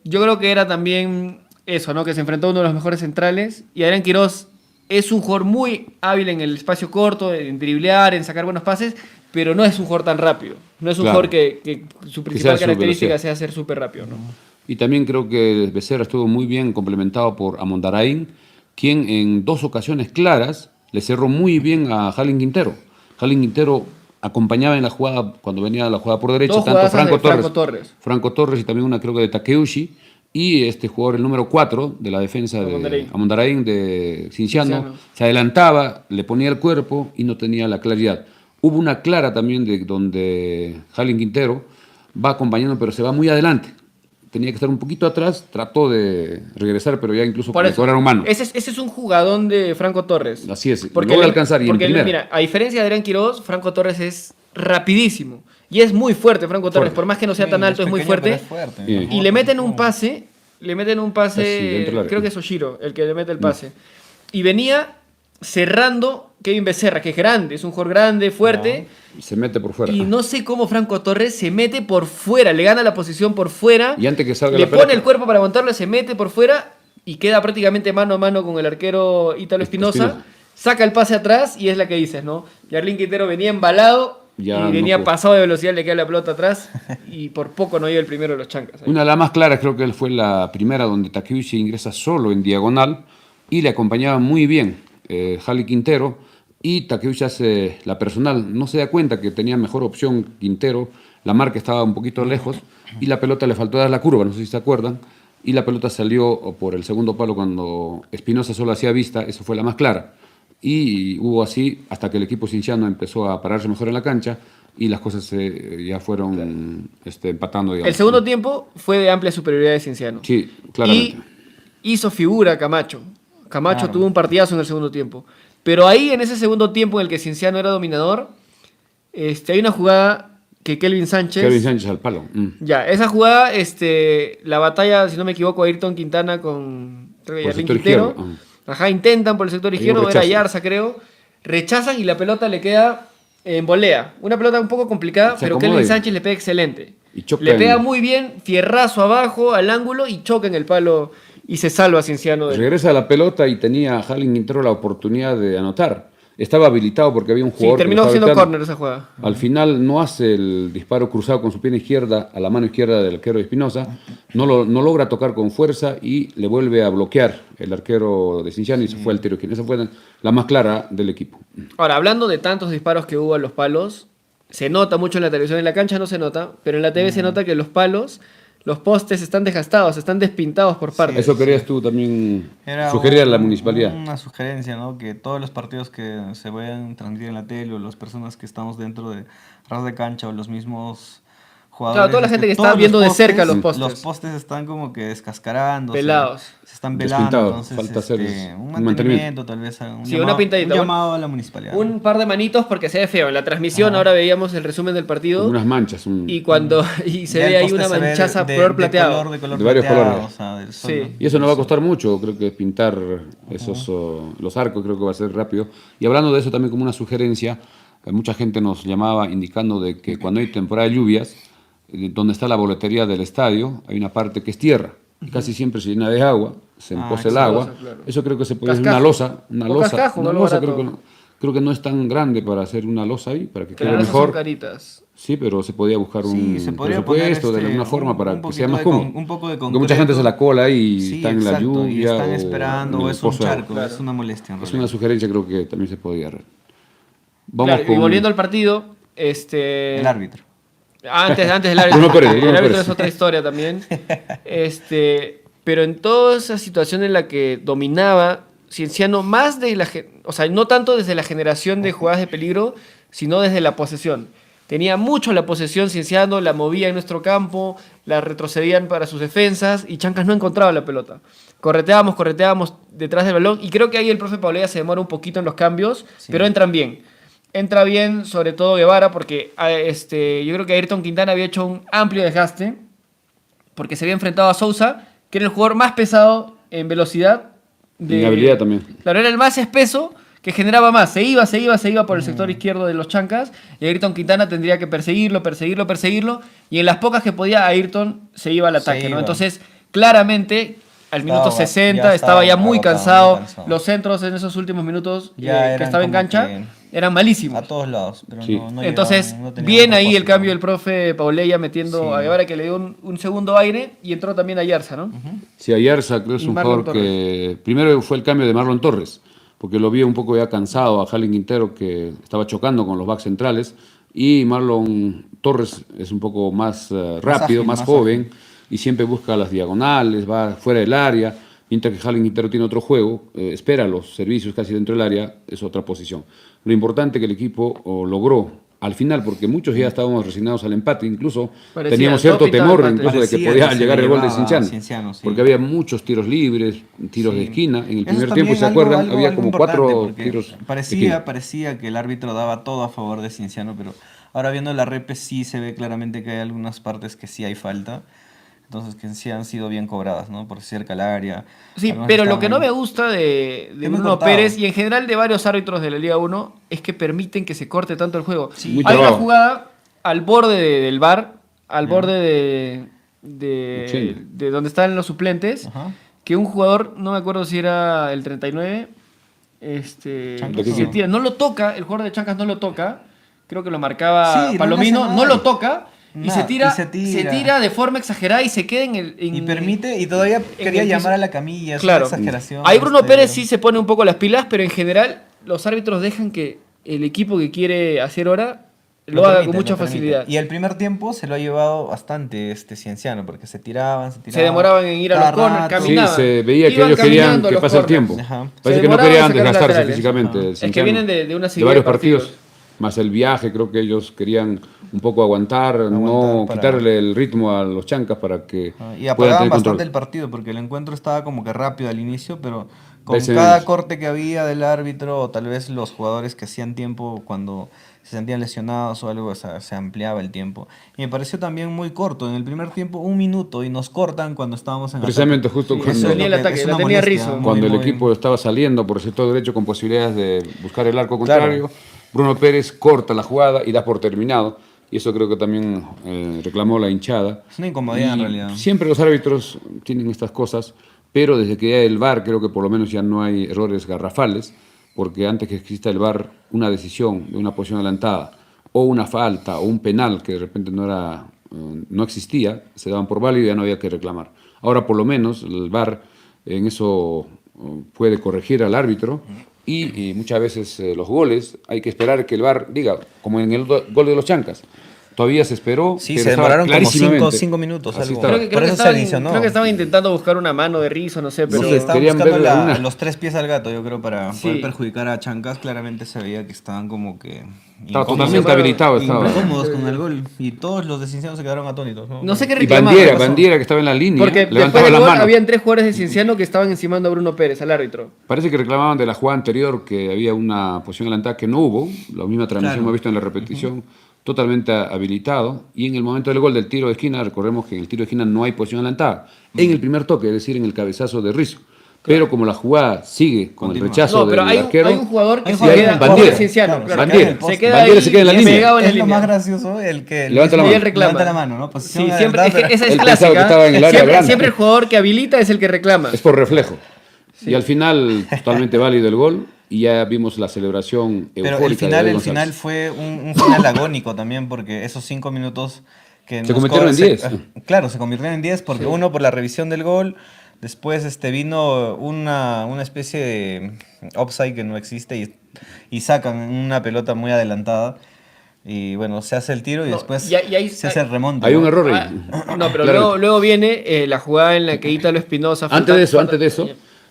yo creo que era también eso, ¿no? Que se enfrentó a uno de los mejores centrales y Adrián Quirós es un jugador muy hábil en el espacio corto, en driblear, en sacar buenos pases, pero no es un jugador tan rápido. No es un Claro. jugador que su principal sea su característica velocidad. sea ser súper rápido, ¿no? Y también creo que Becerra estuvo muy bien complementado por Amondarain, quien en 2 ocasiones claras le cerró muy bien a Jalín Quintero. Jalín Quintero acompañaba en la jugada, cuando venía la jugada por derecha, Dos tanto jugazas de Franco Franco Torres. Torres. Franco Torres y también una creo que de Takeuchi. Y este jugador, el número 4 de la defensa de Amondarain. Amondarain de Cienciano, Cienciano. se adelantaba, le ponía el cuerpo y no tenía la claridad. Hubo una clara también de donde Jalín Quintero va acompañando, pero se va muy adelante. Tenía que estar un poquito atrás, trató de regresar, pero ya incluso Por le eso, cobraron mano. ese es un jugadón de Franco Torres. Así es, Porque logra alcanzar y en porque primera. mira, a diferencia de Adrián Quirós, Franco Torres es rapidísimo. Y es muy fuerte, Franco Torres. Fuerte. Por más que no sea tan alto, es muy fuerte. Sí. Y le meten un pase le meten un pase, dentro del arco. creo que es Oshiro el que le mete el pase. Y venía cerrando Kevin Becerra, que es grande, es un jugador grande, fuerte. Y se mete por fuera. Y no sé cómo Franco Torres se mete por fuera, le gana la posición por fuera. Y antes que salga le la pelota, pone el cuerpo para aguantarlo, se mete por fuera y queda prácticamente mano a mano con el arquero Ítalo Espinosa. Saca el pase atrás y es la que dices, ¿no? Yarlín Quintero venía embalado Ya y venía no pasado de velocidad, le queda la pelota atrás y por poco no llega el primero de los chancas. Una de las más claras creo que él fue la primera donde Takeuchi ingresa solo en diagonal y le acompañaba muy bien Jali Quintero, y Takeuchi hace la personal. No se da cuenta que tenía mejor opción Quintero, la marca estaba un poquito lejos y la pelota le faltó dar la curva, no sé si se acuerdan, y la pelota salió por el segundo palo cuando Espinosa solo hacía vista. Eso fue la más clara. Y hubo así hasta que el equipo cinciano empezó a pararse mejor en la cancha y las cosas ya fueron empatando. Digamos. El segundo tiempo fue de amplia superioridad de Cienciano. Sí, claramente. Y hizo figura Camacho. Camacho tuvo un partidazo en el segundo tiempo. Pero ahí, en ese segundo tiempo en el que Cienciano era dominador, hay una jugada que Kelvin Sánchez al palo. Ya, esa jugada, la batalla, si no me equivoco, Ayrton Quintana con Yarlín Quintero. Ajá, intentan por el sector izquierdo, era Yarza, creo. Rechazan y la pelota le queda en volea. Una pelota un poco complicada, pero Kelvin Sánchez le pega excelente. Le pega muy bien, fierrazo abajo, al ángulo y choca en el palo y se salva Cienciano. Regresa a la pelota y tenía Jalín Quintero la oportunidad de anotar. Estaba habilitado porque había un jugador. Sí, terminó siendo córner esa jugada. Al final no hace el disparo cruzado con su pierna izquierda a la mano izquierda del arquero Espinosa. No logra tocar con fuerza y le vuelve a bloquear el arquero de Cienciano y se fue al tiro. Esa fue la más clara del equipo. Ahora, hablando de tantos disparos que hubo a los palos, se nota mucho en la televisión. En la cancha no se nota, pero en la TV se nota que los palos, los postes están desgastados, están despintados por partes. Eso querías tú también sugerir a la municipalidad. Una sugerencia, ¿no? Que todos los partidos que se vayan a transmitir en la tele o las personas que estamos dentro de ras de cancha o los mismos jugadores. Claro, toda la gente que está viendo de cerca los postes. Los postes están como que descascarando. Pelados. Se están pelando. Entonces, falta hacer un mantenimiento, tal vez. Una pintadita. Un llamado a la municipalidad. Un par de manitos porque se ve feo. En la transmisión ahora veíamos el resumen del partido. Unas manchas. Y se ve ahí una manchaza color plateado. De varios colores. O sea, del sol, sí. ¿no? Y eso no va a costar mucho, creo que pintar los arcos, creo que va a ser rápido. Y hablando de eso también como una sugerencia, mucha gente nos llamaba indicando de que cuando hay temporada de lluvias, donde está la boletería del estadio, hay una parte que es tierra. Y casi siempre se llena de agua, se empoza el agua. Claro. Eso creo que se puede hacer una losa. Una losa creo que no es tan grande para hacer una losa ahí, para que quede mejor. Son caritas. Sí, pero se podía buscar un presupuesto de alguna forma para que sea más cómodo. Un poco de concreto. Porque mucha gente se la cola ahí y está en la lluvia. Y están esperando, o es un charco, claro. es una molestia. Es una sugerencia, creo que también se podía hacer. Y volviendo al partido, el árbitro. Antes del árbitro. El árbitro es otra historia también. Pero en toda esa situación en la que dominaba Cienciano, no tanto desde la generación de jugadas de peligro, sino desde la posesión. Tenía mucho la posesión Cienciano, la movía en nuestro campo, la retrocedían para sus defensas y Chancas no encontraba la pelota. Correteábamos detrás del balón y creo que ahí el profe Paulea se demora un poquito en los cambios, pero entran bien. Entra bien, sobre todo Guevara, porque yo creo que Ayrton Quintana había hecho un amplio desgaste, porque se había enfrentado a Sousa, que era el jugador más pesado en velocidad. En habilidad también. Claro, era el más espeso, que generaba más. Se iba por el sector izquierdo de los Chancas, y Ayrton Quintana tendría que perseguirlo, y en las pocas que podía, Ayrton se iba al ataque, ¿no? Entonces, claramente, al minuto 60 estaba ya muy cansado. Los centros en esos últimos minutos que estaba en cancha eran malísimos. A todos lados. Pero sí. no entonces, bien ahí el cambio del profe Pauleya metiendo a Guevara, que le dio un segundo aire, y entró también a Yarza, ¿no? Sí, a Yarza creo que es un jugador que... Primero fue el cambio de Marlon Torres, porque lo vi un poco ya cansado a Jalín Quintero, que estaba chocando con los backs centrales, y Marlon Torres es un poco más rápido, más joven, y siempre busca las diagonales, va fuera del área, mientras que Jalín Quintero tiene otro juego, espera los servicios casi dentro del área, es otra posición. Lo importante que el equipo logró al final, porque muchos ya estábamos resignados al empate, incluso teníamos cierto temor incluso de que podía llegar el gol de Cienciano, porque había muchos tiros libres, tiros de esquina, en el primer tiempo, ¿se acuerdan? Había como 4 tiros parecía que el árbitro daba todo a favor de Cienciano, pero ahora viendo la repe sí se ve claramente que hay algunas partes que sí hay falta. entonces que sí han sido bien cobradas, ¿no? Por cerca al área. Sí, Algunas pero lo estaban que no ahí. me gusta de muy Bruno cortado. Pérez y en general de varios árbitros de la Liga 1 es que permiten que se corte tanto el juego. Muy Hay una trabado. jugada al borde del bar, al Ya. borde Sí. de donde están los suplentes, Ajá. que un jugador, no me acuerdo si era el 39, Chancas, se ¿no? tira, no lo toca, el jugador de Chancas no lo toca, creo que lo marcaba Sí, no le Palomino, hace no nada. lo toca. Y se Nada, tira, y se tira. se tira de forma exagerada y se queda Y permite, y todavía quería el piso. llamar a la camilla, es Claro. una exageración. Ahí Bruno Pérez sí se pone un poco las pilas, pero en general los árbitros dejan que el equipo que quiere hacer hora lo haga con mucha facilidad. Y el primer tiempo se lo ha llevado bastante Cienciano, porque se tiraban. Se demoraban en ir a cada los corners, rato. Sí, caminaban. se veía que Iban ellos querían caminando a que los pase el corners. tiempo. Ajá. Parece Se que no demoraban en querían sacar desgastarse laterales. físicamente. Ajá. Es que Cienciano. vienen de una De serie varios de partidos. partidos. Más el viaje, creo que ellos querían un poco aguantar, no para- quitarle el ritmo a los chancas para que Y puedan apagaban tener bastante control. el partido, porque el encuentro estaba como que rápido al inicio, pero con Veces cada menos. corte que había del árbitro, o tal vez los jugadores que hacían tiempo cuando se sentían lesionados o algo, o sea, se ampliaba el tiempo. Y me pareció también muy corto. En el primer tiempo, 1 minuto, y nos cortan cuando estábamos en Precisamente ataque. justo Sí, cuando, Eso es tenía lo el que- ataque, es la una tenía molestia, Rizzo. muy, cuando el muy- equipo estaba saliendo por el sector derecho con posibilidades de buscar el arco Claro. contrario, Bruno Pérez corta la jugada y da por terminado. Y eso creo que también reclamó la hinchada. Es una incomodidad en Y realidad. Siempre los árbitros tienen estas cosas, pero desde que hay el VAR creo que por lo menos ya no hay errores garrafales, porque antes que exista el VAR, una decisión de una posición adelantada o una falta o un penal que de repente no existía, se daban por válido y ya no había que reclamar. Ahora por lo menos el VAR en eso puede corregir al árbitro y muchas veces los goles hay que esperar que el VAR diga, como en el gol de los Chancas. Todavía se esperó. Sí, pero se estaba demoraron como clarísimamente. 5 minutos. Así Algo. estaba. Creo que, Por eso se adicionó. creo que estaban intentando buscar una mano de Rizzo, no sé, pero... No Sí, sé, estaban querían buscando ver una- los 3 pies al gato, yo creo, para Sí. poder perjudicar a Chancas. Claramente se veía que estaban como que Estaba incómodos. totalmente habilitado. Estaba. Incómodos con el gol. Y todos los de Cienciano se quedaron atónitos. No sé qué Y reclamaban. Bandiera que estaba en la línea, Porque después levantaba del la gol mano. habían 3 jugadores de Cienciano que estaban encimando a Bruno Pérez, al árbitro. Parece que reclamaban de la jugada anterior que había una posición adelantada que no hubo. La misma transmisión Claro. hemos visto en la repetición. Totalmente habilitado. Y en el momento del gol del tiro de esquina, recordemos que en el tiro de esquina no hay posición adelantada. En el primer toque, es decir, en el cabezazo de Rizzo. Pero como la jugada sigue con el Continúa. rechazo No, pero del hay un, arquero, hay un jugador que Hay se un queda jugador- por Bandiera. Cienciano, Claro, claro. Bandiera. Se queda Bandiera ahí se queda en la línea. pegado en la Es lo línea. más gracioso, el que Levanta la Y mano. él reclama. levanta la mano, ¿no? Posición Sí, siempre, es, adelantada, que esa es Él pensaba clásica. que estaba en el área siempre, grande. siempre el jugador que habilita es el que reclama. es por reflejo. Y al final, totalmente válido el gol. Y ya vimos la celebración Pero eufórica de David el González. final fue un final agónico también, porque esos 5 minutos que Se convirtieron en 10. Claro, se convirtieron en 10 porque uno por la revisión del gol, después vino una especie de offside que no existe y sacan una pelota muy adelantada. Y bueno, se hace el tiro y No, después y ahí- se hace el remonte. Hay un ¿no? error ahí. No, pero Claramente. luego viene la jugada en la que Ítalo Espinosa... Antes de eso,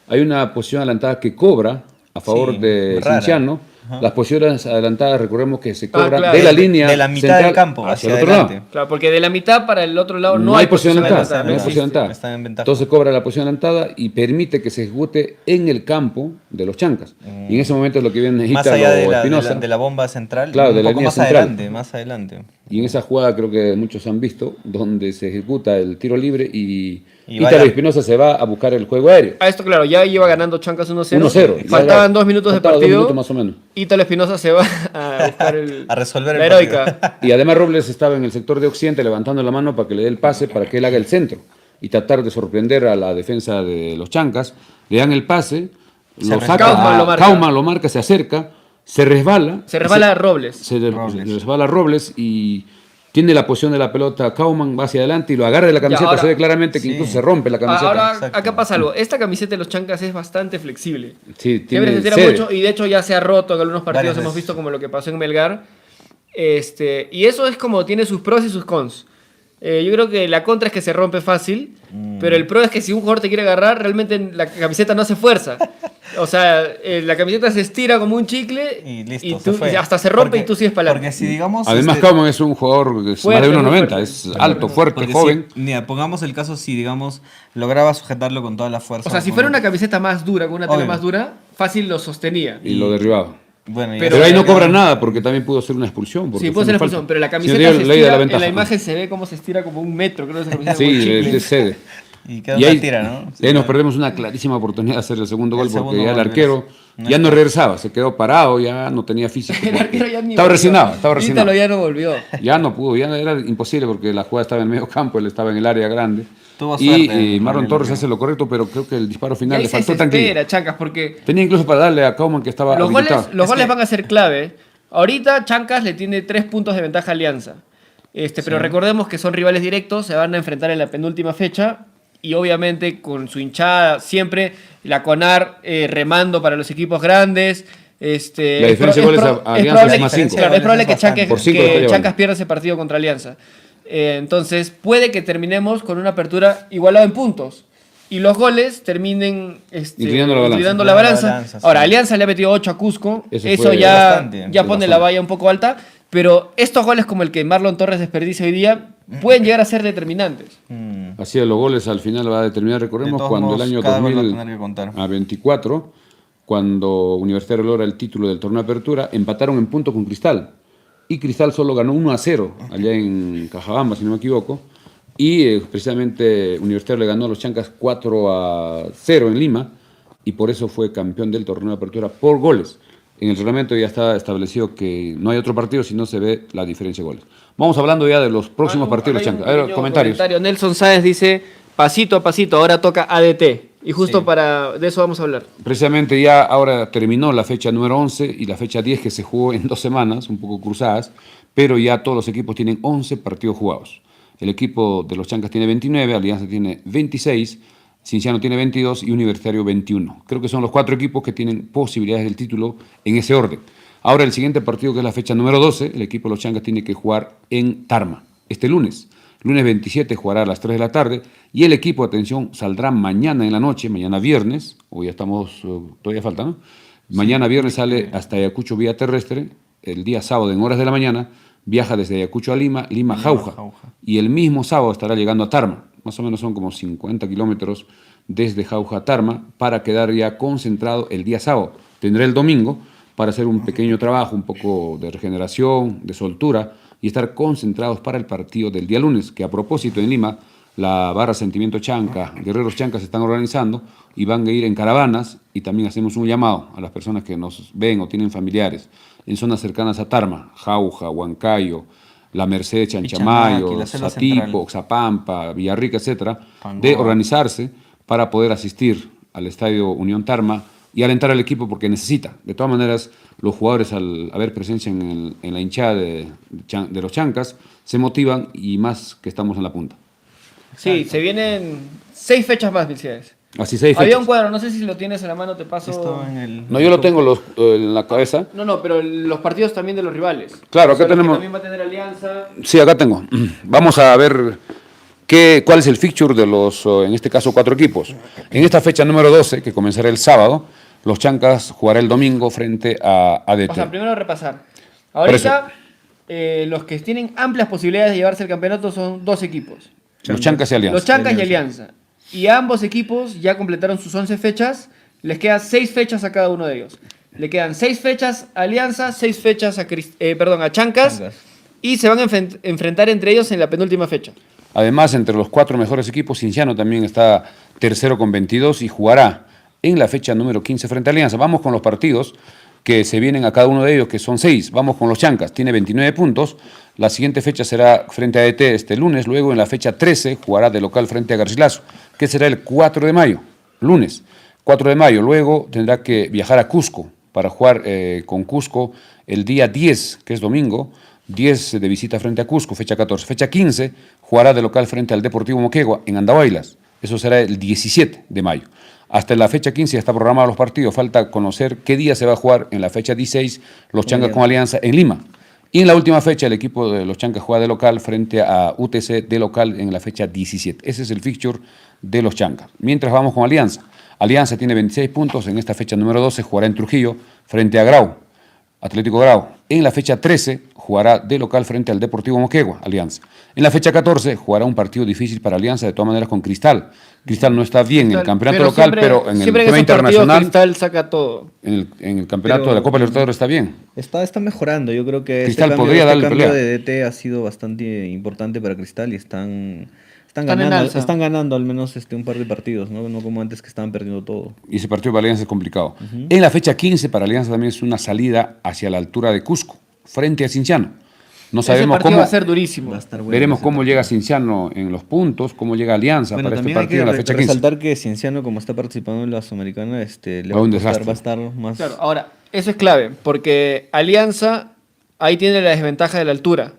hay una posición adelantada que cobra a favor Sí, de rara. Cienciano. Las posiciones adelantadas, recordemos que se cobran claro. de la línea de la mitad central del campo hacia hacia el otro adelante. lado. Claro, porque de la mitad para el otro lado No hay posición adelantada, adelantada, no hay existe. posición adelantada. Están en ventaja. Entonces cobra la posición adelantada y permite que se ejecute en el campo de los Chancas. Y en ese momento es lo que viene Más Ítalo allá de Espinosa. de la bomba central, Claro, de un la poco línea más central. adelante, más adelante. Y en esa jugada creo que muchos han visto, donde se ejecuta el tiro libre y Y Ítalo vaya- Espinosa se va a buscar el juego aéreo. A esto, claro, ya iba ganando Chancas 1-0. 1-0. Faltaban 2 minutos de Faltaban 2 partido. minutos más o menos. Ítalo Espinosa se va a buscar A resolver el la heroica. Y además Robles estaba en el sector de Occidente levantando la mano para que le dé el pase, para que él haga el centro y tratar de sorprender a la defensa de los Chancas. Le dan el pase, lo saca, Kauman lo marca. Kauman lo marca, se acerca, se resbala. Se resbala Robles. Se resbala Robles y tiene la posición de la pelota Kauman, va hacia adelante y lo agarra de la camiseta. ahora- se ve claramente que sí. incluso se rompe la camiseta. Ahora, Exacto. acá pasa algo. Esta camiseta de los Chancas es bastante flexible. Sí, Siempre se tiene tira sede. mucho y de hecho ya se ha roto en algunos partidos. Varias Hemos veces. visto como lo que pasó en Melgar. Y eso es como tiene sus pros y sus cons. Yo creo que la contra es que se rompe fácil, pero el pro es que si un jugador te quiere agarrar, realmente la camiseta no hace fuerza. O sea, la camiseta se estira como un chicle Y listo, y se fue. y hasta se rompe Porque- y tú sigues para Porque adelante. si digamos... Además, Kauman es un jugador que es Fuerte, más de muy 1,90, fuerte. es alto, fuerte, porque joven. si- mira, pongamos el caso si, digamos, lograba sujetarlo con toda la fuerza. O sea, si con- fuera una camiseta más dura, con una tela Obvio. más dura, fácil lo sostenía. Y lo derribaba. Bueno, pero ahí no cobran nada porque también pudo ser una expulsión. Sí, puede ser una expulsión, pero la camiseta se estira, en la imagen se ve cómo se estira como 1 metro, creo que esa camiseta. Sí, le cede. Y queda una tira, ¿no? Y ahí nos perdemos una clarísima oportunidad de hacer el segundo gol porque ya el arquero ya no regresaba, se quedó parado, ya no tenía físico. El arquero ya ni estaba resignado, estaba resignado. ya no volvió. Ya no pudo, ya era imposible porque la jugada estaba en el medio campo, él estaba en el área grande. Tuvo suerte, y Marlon Torres hace lo correcto, pero creo que el disparo final le faltó tranquilidad. Chancas, porque tenía incluso para darle a Kauman que estaba los goles van a ser clave. Ahorita Chancas le tiene 3 puntos de ventaja a Alianza. Pero recordemos que son rivales directos, se van a enfrentar en la penúltima fecha. Y obviamente con su hinchada, siempre la CONAR remando para los equipos grandes. La diferencia de goles a Alianza es más 5. Claro, es probable que Chancas pierda ese partido contra Alianza. Entonces puede que terminemos con una apertura igualada en puntos. Y los goles terminen inclinando la balanza. Ahora, Alianza le ha metido 8 a Cusco. Eso ya pone la valla un poco alta. Pero estos goles como el que Marlon Torres desperdicia hoy día pueden llegar a ser determinantes. Así es, los goles al final va a determinar. Recordemos cuando el año 2024, cuando Universitario logra el título del torneo de apertura, empataron en punto con Cristal. Y Cristal solo ganó 1-0 allá en Cajabamba, si no me equivoco. Y precisamente Universitario le ganó a los Chancas 4-0 en Lima. Y por eso fue campeón del torneo de apertura por goles. En el reglamento ya está establecido que no hay otro partido si no se ve la diferencia de goles. Vamos hablando ya de los próximos partidos de los Chancas. A ver, comentarios. Nelson Sáez dice, pasito a pasito, ahora toca ADT. Y justo de eso vamos a hablar. Precisamente ya ahora terminó la fecha número 11 y la fecha 10 que se jugó en 2 semanas, un poco cruzadas, pero ya todos los equipos tienen 11 partidos jugados. El equipo de los Chancas tiene 29, Alianza tiene 26, Cienciano tiene 22 y Universitario 21. Creo que son los 4 equipos que tienen posibilidades del título en ese orden. Ahora el siguiente partido, que es la fecha número 12, el equipo de los Chancas tiene que jugar en Tarma, este lunes. Lunes 27 jugará a las 3 de la tarde y el equipo, atención, saldrá mañana en la noche, mañana viernes, o ya estamos, todavía falta, ¿no? Mañana viernes sale hasta Ayacucho vía terrestre, el día sábado en horas de la mañana, viaja desde Ayacucho a Lima, Jauja, y el mismo sábado estará llegando a Tarma. Más o menos son como 50 kilómetros desde Jauja a Tarma para quedar ya concentrado el día sábado. Tendrá el domingo para hacer un pequeño trabajo, un poco de regeneración, de soltura y estar concentrados para el partido del día lunes, que a propósito en Lima, la barra Sentimiento Chanca, Guerreros Chancas se están organizando y van a ir en caravanas y también hacemos un llamado a las personas que nos ven o tienen familiares en zonas cercanas a Tarma, Jauja, Huancayo, La Merced, Chanchamayo, Satipo, Oxapampa, Villarrica, etcétera, de organizarse para poder asistir al Estadio Unión Tarma y alentar al equipo porque necesita. De todas maneras, los jugadores al haber presencia en la hinchada de los Chancas se motivan y más que estamos en la punta. Sí, se vienen 6 fechas más, Vilcías. Así 6 fechas. Había un cuadro, no sé si lo tienes en la mano, te paso. No, yo lo tengo en la cabeza. No, pero los partidos también de los rivales. Claro, acá tenemos. También va a tener Alianza. Sí, acá tengo. Vamos a ver cuál es el fixture de los, en este caso, 4 equipos. En esta fecha número 12, que comenzará el sábado, los Chancas jugará el domingo frente a ADT. O sea, primero repasar. Ahorita, los que tienen amplias posibilidades de llevarse el campeonato son 2 equipos. Los Chancas y Alianza. Los Chancas y Alianza. Y ambos equipos ya completaron sus 11 fechas. Les quedan 6 fechas a cada uno de ellos. Le quedan 6 fechas a Alianza, 6 fechas a Chancas. Y se van a enfrentar entre ellos en la penúltima fecha. Además, entre los 4 mejores equipos, Cienciano también está tercero con 22 y jugará en la fecha número 15 frente a Alianza. Vamos con los partidos que se vienen a cada uno de ellos, que son 6. Vamos con los Chancas, tiene 29 puntos. La siguiente fecha será frente a ADT este lunes. Luego en la fecha 13 jugará de local frente a Garcilaso, que será el 4 de mayo, lunes. 4 de mayo. Luego tendrá que viajar a Cusco para jugar con Cusco el día 10, que es domingo. 10 de visita frente a Cusco, fecha 14. Fecha 15 jugará de local frente al Deportivo Moquegua en Andahuaylas. Eso será el 17 de mayo. Hasta la fecha 15 ya está programado los partidos. Falta conocer qué día se va a jugar en la fecha 16 los Chancas con Alianza en Lima. Y en la última fecha el equipo de los Chancas juega de local frente a UTC de local en la fecha 17. Ese es el fixture de los Chancas. Mientras vamos con Alianza. Alianza tiene 26 puntos. En esta fecha número 12 jugará en Trujillo frente a Grau. Atlético Grau. En la fecha 13 jugará de local frente al Deportivo Moquegua, Alianza. En la fecha 14 jugará un partido difícil para Alianza, de todas maneras con Cristal. Cristal no está bien en el campeonato local, pero en el tema internacional, Cristal saca todo. En el campeonato de la Copa Libertadores está bien. Está mejorando. Yo creo que Cristal podría darle cambio pelea. de DT ha sido bastante importante para Cristal y están ganando al menos un par de partidos, ¿no? No como antes que estaban perdiendo todo. Y ese partido para Alianza es complicado. En la fecha 15 para Alianza también es una salida hacia la altura de Cusco, frente a Cienciano. No sabemos ese partido cómo. va a ser durísimo. Va a estar bueno Veremos ese cómo partido. llega Cienciano en los puntos, cómo llega Alianza Bueno, para este también hay partido en la fecha 15. resaltar que Cienciano, como está participando en la Sudamericana, le Va un desastre. va a estar más... Claro, ahora, eso es clave, porque Alianza ahí tiene la desventaja de la altura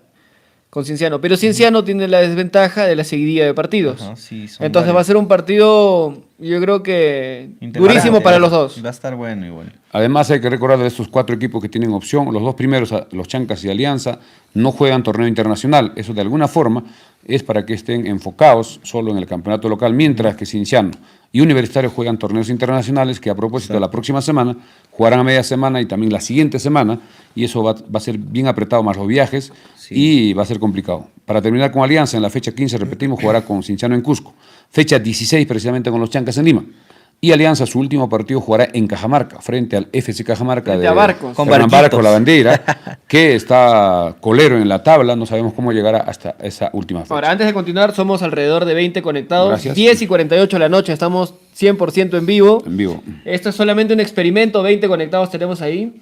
con Cienciano, pero Cienciano tiene la desventaja de la seguidilla de partidos. Ajá, sí, son Entonces va a varios. ser un partido, yo creo que Interesante. durísimo para los dos. Va a estar bueno igual. Además hay que recordar de estos 4 equipos que tienen opción, los 2 primeros, los Chancas y Alianza, no juegan torneo internacional. Eso de alguna forma es para que estén enfocados solo en el campeonato local, mientras que Cienciano y Universitario juegan torneos internacionales que a propósito la próxima semana jugarán a media semana y también la siguiente semana, y eso va a ser bien apretado más los viajes y va a ser complicado. Para terminar con Alianza, en la fecha 15, repetimos, jugará con Cienciano en Cusco. Fecha 16 precisamente con los Chancas en Lima. Y Alianza, su último partido, jugará en Cajamarca, frente al FC Cajamarca Frente a Barcos. Con Fernán barquitos. Barco, la bandera, que está colero en la tabla, no sabemos cómo llegará hasta esa última fecha. Ahora, antes de continuar, somos alrededor de 20 conectados, Gracias. 10 y 48 de la noche, estamos 100% en vivo. En vivo. Esto es solamente un experimento, 20 conectados tenemos ahí.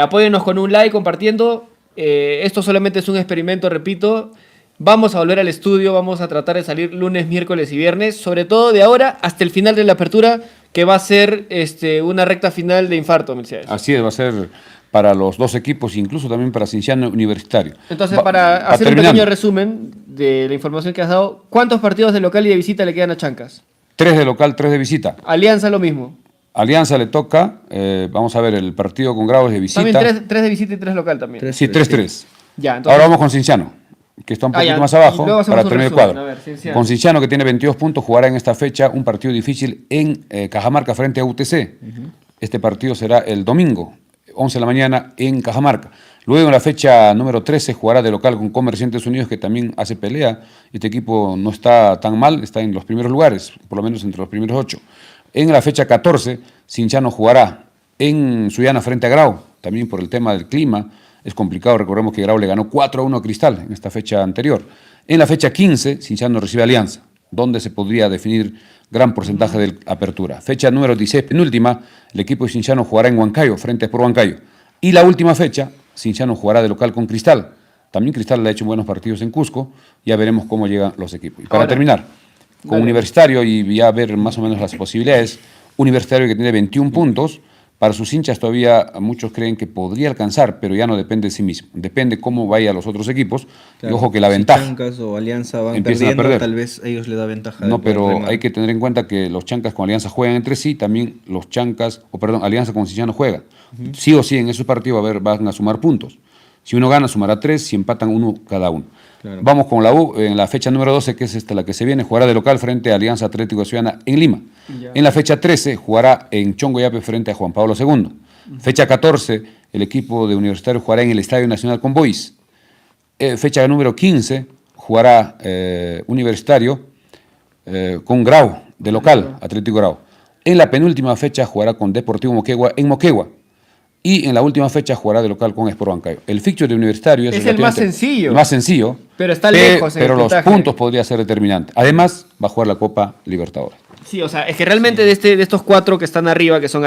Apóyennos con un like, compartiendo. Esto solamente es un experimento, repito. Vamos a volver al estudio, vamos a tratar de salir lunes, miércoles y viernes, sobre todo de ahora hasta el final de la apertura, que va a ser una recta final de infarto, Mercedes. Así es, va a ser para los 2 equipos, incluso también para Cienciano Universitario. Entonces, Va para hacer un terminando. pequeño resumen de la información que has dado, ¿cuántos partidos de local y de visita le quedan a Chancas? 3 de local, 3 de visita. Alianza lo mismo. Alianza le toca, vamos a ver, el partido con Grau es de visita. También 3 de visita y 3 local también. Sí, 3-3. Ya, entonces, Ahora vamos con Cienciano, que está un poquito ya, más abajo, y luego hacemos para un terminar el resumen. cuadro. A ver, Cienciano. Con Cienciano, que tiene 22 puntos, jugará en esta fecha un partido difícil en Cajamarca frente a UTC. Este partido será el domingo, 11 de la mañana, en Cajamarca. Luego, en la fecha número 13, jugará de local con Comerciantes Unidos, que también hace pelea. Este equipo no está tan mal, está en los primeros lugares, por lo menos entre los primeros 8. En la fecha 14, Cienciano jugará en Sullana frente a Grau, también por el tema del clima. Es complicado, recordemos que Grau le ganó 4-1 a Cristal en esta fecha anterior. En la fecha 15, Cienciano recibe Alianza, donde se podría definir gran porcentaje de apertura. Fecha número 16, penúltima, el equipo de Cienciano jugará en Huancayo, frente a Sport Huancayo. Y la última fecha, Cienciano jugará de local con Cristal. También Cristal le ha hecho buenos partidos en Cusco, ya veremos cómo llegan los equipos. Y para Ahora, terminar, con dale. Universitario y ya ver más o menos las posibilidades, Universitario que tiene 21 puntos, para sus hinchas todavía muchos creen que podría alcanzar, pero ya no depende de sí mismo. Depende cómo vaya a los otros equipos. Claro, Y ojo que la si ventaja. Chancas o Alianza van Empiezan a perdiendo, perder. tal vez ellos le da ventaja. de No, poder pero remar. hay que tener en cuenta que los Chancas con Alianza juegan entre sí, también los Chancas, Alianza con Cienciano juega. Sí o sí, en esos partidos van a sumar puntos. Si uno gana, sumará 3, si empatan, 1 cada uno. Claro. Vamos con la U, en la fecha número 12, que es la que se viene, jugará de local frente a Alianza Atlético de Ciudadana en Lima. Ya. En la fecha 13, jugará en Chongoyape frente a Juan Pablo II. Fecha 14, el equipo de Universitario jugará en el Estadio Nacional con Boys. Fecha número 15, jugará Universitario con Grau, de local, Atlético Grau. En la penúltima fecha jugará con Deportivo Moquegua en Moquegua. Y en la última fecha jugará de local con Sport Huancayo. El fixture de Universitario Es el relativamente más sencillo. el más sencillo. Pero está lejos en Pero el los puntaje. puntos podría ser determinante. Además, va a jugar la Copa Libertadores. Sí, o sea, es que realmente de estos 4 que están arriba, que son